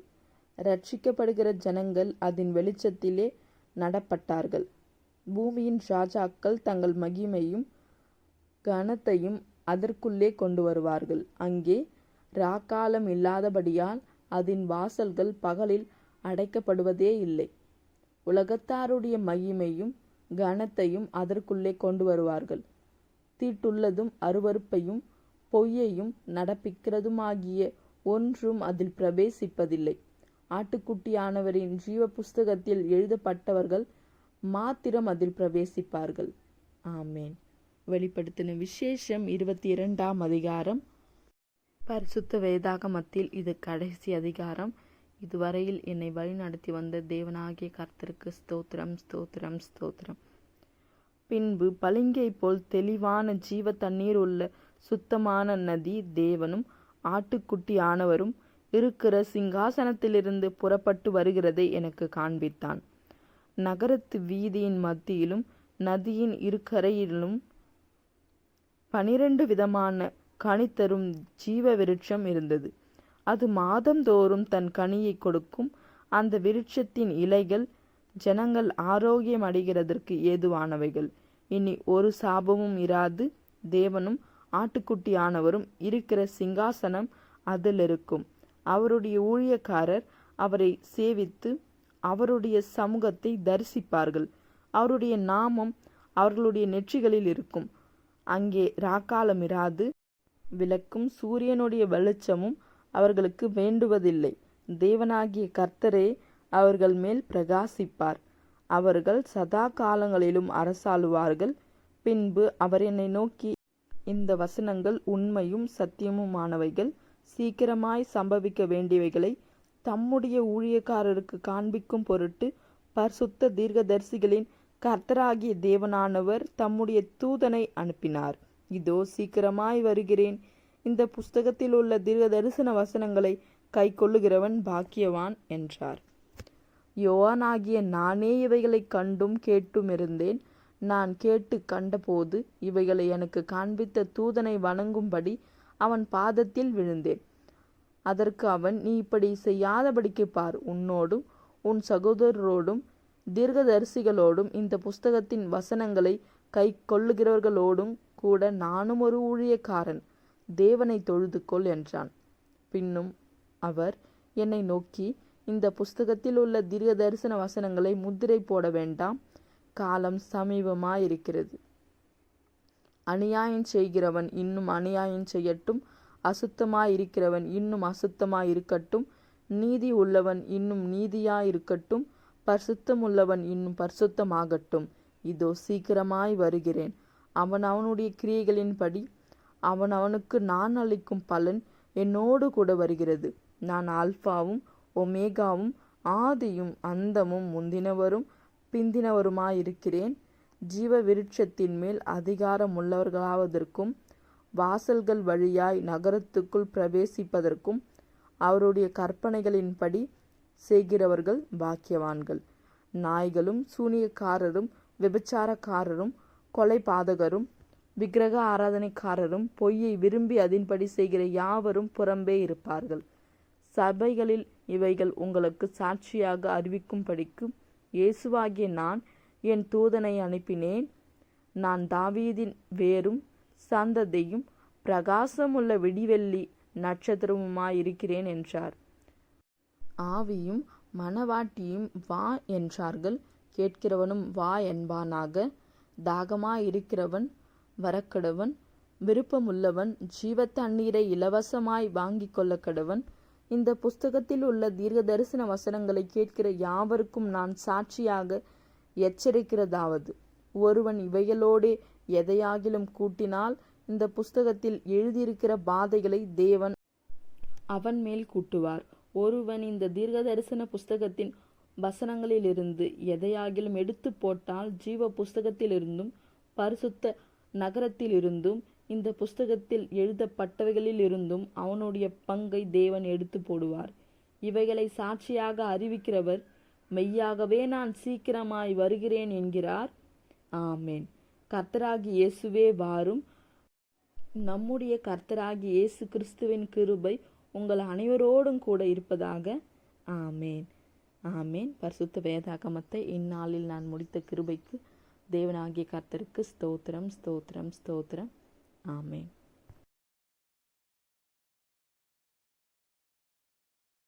ரட்சிக்கப்படுகிற ஜனங்கள் அதன் வெளிச்சத்திலே நடப்பட்டார்கள். பூமியின் ராஜாக்கள் தங்கள் மகிமையும் கனத்தையும் அதற்குள்ளே கொண்டு வருவார்கள். அங்கே ராக்காலம் இல்லாதபடியால் அதன் வாசல்கள் பகலில் அடைக்கப்படுவதே இல்லை. உலகத்தாருடைய மகிமையும் கனத்தையும் அதற்குள்ளே கொண்டு வருவார்கள். தீட்டுள்ளதும் அருவருப்பையும் பொய்யையும் நடப்பிக்கிறதுமாகிய ஒன்றும் அதில் பிரவேசிப்பதில்லை. ஆட்டுக்குட்டியானவரின் ஜீவ புஸ்தகத்தில் எழுதப்பட்டவர்கள் மாத்திரம் அதில் பிரவேசிப்பார்கள். ஆமேன். வெளிப்படுத்தின விசேஷம் 22ஆம் அதிகாரம். பரிசுத்த வேதாகமத்தில் இது கடைசி அதிகாரம். இதுவரையில் என்னை வழிநடத்தி வந்த தேவனாகிய கர்த்தருக்கு ஸ்தோத்திரம், ஸ்தோத்திரம், ஸ்தோத்திரம். பின்பு பளிங்கை போல் தெளிவான ஜீவ தண்ணீர் உள்ள சுத்தமான நதி தேவனும் ஆட்டுக்குட்டியானவரும் இருக்கிற சிங்காசனத்திலிருந்து புறப்பட்டு வருகிறதை எனக்கு காண்பித்தான். நகரத்து வீதியின் மத்தியிலும் நதியின் இருக்கரையிலும் 12 விதமான கனிதரும் ஜீவ விருட்சம் இருந்தது. அது மாதந்தோறும் தன் கனியை கொடுக்கும். அந்த விருட்சத்தின் இலைகள் ஜனங்கள் ஆரோக்கியம் அடைகிறதற்கு ஏதுவானவைகள். இனி ஒரு சாபமும் இராது. தேவனும் ஆட்டுக்குட்டியானவரும் இருக்கிற சிங்காசனம் அதில் இருக்கும். அவருடைய ஊழியக்காரர் அவரை சேவித்து அவருடைய சமூகத்தை தரிசிப்பார்கள். அவருடைய நாமம் அவர்களுடைய நெற்றிகளில் இருக்கும். அங்கே ராக்காலம் இராது. விளக்கும் சூரியனுடைய வெளிச்சமும் அவர்களுக்கு வேண்டுவதில்லை. தேவனாகிய கர்த்தரே அவர்கள் மேல் பிரகாசிப்பார். அவர்கள் சதா காலங்களிலும் அரசாளுவார்கள். பின்பு அவர் என்னை நோக்கி, இந்த வசனங்கள் உண்மையும் சத்தியமுமானவைகள், சீக்கிரமாய் சம்பவிக்க வேண்டியவைகளை தம்முடைய ஊழியக்காரருக்கு காண்பிக்கும் பொருட்டு பரிசுத்த தீர்க்கதரிசிகளின் கர்த்தராகிய தேவனானவர் தம்முடைய தூதனை அனுப்பினார். இதோ சீக்கிரமாய் வருகிறேன். இந்த புஸ்தகத்தில் உள்ள தீர்க்க தரிசன வசனங்களை கை கொள்ளுகிறவன் பாக்கியவான் என்றார். யோவானாகிய நானே இவைகளை கண்டும் கேட்டும் இருந்தேன். நான் கேட்டு கண்டபோது இவைகளை எனக்கு காண்பித்த தூதனை வணங்கும்படி அவன் பாதத்தில் விழுந்தேன். அதற்கு அவன், நீ இப்படி செய்யாதபடிக்கு பார், உன்னோடும் உன் சகோதரரோடும் தீர்க்கதரிசிகளோடும் இந்த புஸ்தகத்தின் வசனங்களை கை கொள்ளுகிறவர்களோடும் கூட நானும் ஒரு ஊழியக்காரன். தேவனை தொழுது கொள் என்றான். பின்னும் அவர் என்னை நோக்கி, இந்த புஸ்தகத்தில் உள்ள தீர்க்க தரிசன வசனங்களை முத்திரை போட வேண்டாம், காலம் சமீபமாயிருக்கிறது. அநியாயம் செய்கிறவன் இன்னும் அநியாயம் செய்யட்டும், அசுத்தமாயிருக்கிறவன் இன்னும் அசுத்தமாயிருக்கட்டும், நீதி உள்ளவன் இன்னும் நீதியாயிருக்கட்டும், பரிசுத்தம் உள்ளவன் இன்னும் பரிசுத்தமாகட்டும். இதோ சீக்கிரமாய் வருகிறேன். அவன் அவனுடைய கிரியைகளின்படி அவன் அவனுக்கு நான் அளிக்கும் பலன் என்னோடு கூட வருகிறது. நான் ஆல்பாவும் ஒமேகாவும் ஆதியும் அந்தமும் முந்தினவரும் பிந்தினவருமாயிருக்கிறேன். ஜீவ விருட்சத்தின் மேல் அதிகாரம் உள்ளவர்களாவதற்கும் வாசல்கள் வழியாய் நகரத்துக்குள் பிரவேசிப்பதற்கும் அவருடைய கற்பனைகளின்படி செய்கிறவர்கள் பாக்கியவான்கள். நாய்களும் சூனியக்காரரும் விபச்சாரக்காரரும் கொலைபாதகரும் விக்கிரக ஆராதனைக்காரரும் பொய்யை விரும்பி அதன்படி செய்கிற யாவரும் புறம்பே இருப்பார்கள். சபைகளில் இவைகள் உங்களுக்கு சாட்சியாக அறிவிக்கும்படிக்கு இயேசுவாகிய நான் என் தூதனை அனுப்பினேன். நான் தாவீதின் வேரும் சந்ததியும் பிரகாசமுள்ள விடிவெள்ளி நட்சத்திரமுமாயிருக்கிறேன் என்றார். ஆவியும் மணவாட்டியும் வா என்றார்கள். கேட்கிறவனும் வா என்பானாக. தாகமாயிருக்கிறவன் வரக்கடவன். விருப்பமுள்ளவன் ஜீவ தண்ணீரை இலவசமாய் வாங்கி கொள்ள கடவன். இந்த புஸ்தகத்தில் உள்ள தீர்க்க தரிசன வசனங்களை கேட்கிற யாவருக்கும் நான் சாட்சியாக எச்சரிக்கிறதாவது, ஒருவன் இவைகளோடே எதையாகிலும் கூட்டினால் இந்த புஸ்தகத்தில் எழுதியிருக்கிற பாதைகளை தேவன் அவன் மேல் கூட்டுவார். ஒருவன் இந்த தீர்க்க தரிசன புஸ்தகத்தின் வசனங்களிலிருந்து எதையாகிலும் எடுத்து போட்டால் ஜீவ புஸ்தகத்திலிருந்தும் பரிசுத்த நகரத்திலிருந்தும் இந்த புஸ்தகத்தில் எழுதப்பட்டவைகளிலிருந்தும் அவனுடைய பங்கை தேவன் எடுத்து போடுவார். இவைகளை சாட்சியாக அறிவிக்கிறவர் மெய்யாகவே நான் சீக்கிரமாய் வருகிறேன் என்கிறார். ஆமேன். கர்த்தராகி இயேசுவே வாரும். நம்முடைய கர்த்தராகி இயேசு கிறிஸ்துவின் கிருபை உங்கள் அனைவரோடும் கூட இருப்பதாக. ஆமேன். ஆமேன். பரிசுத்த வேதாகமத்தை இந்நாளில் நான் முடித்த கிருபைக்கு தேவனாகிய கர்த்தருக்கு ஸ்தோத்திரம், ஸ்தோத்திரம், ஸ்தோத்திரம். ஆமேன்.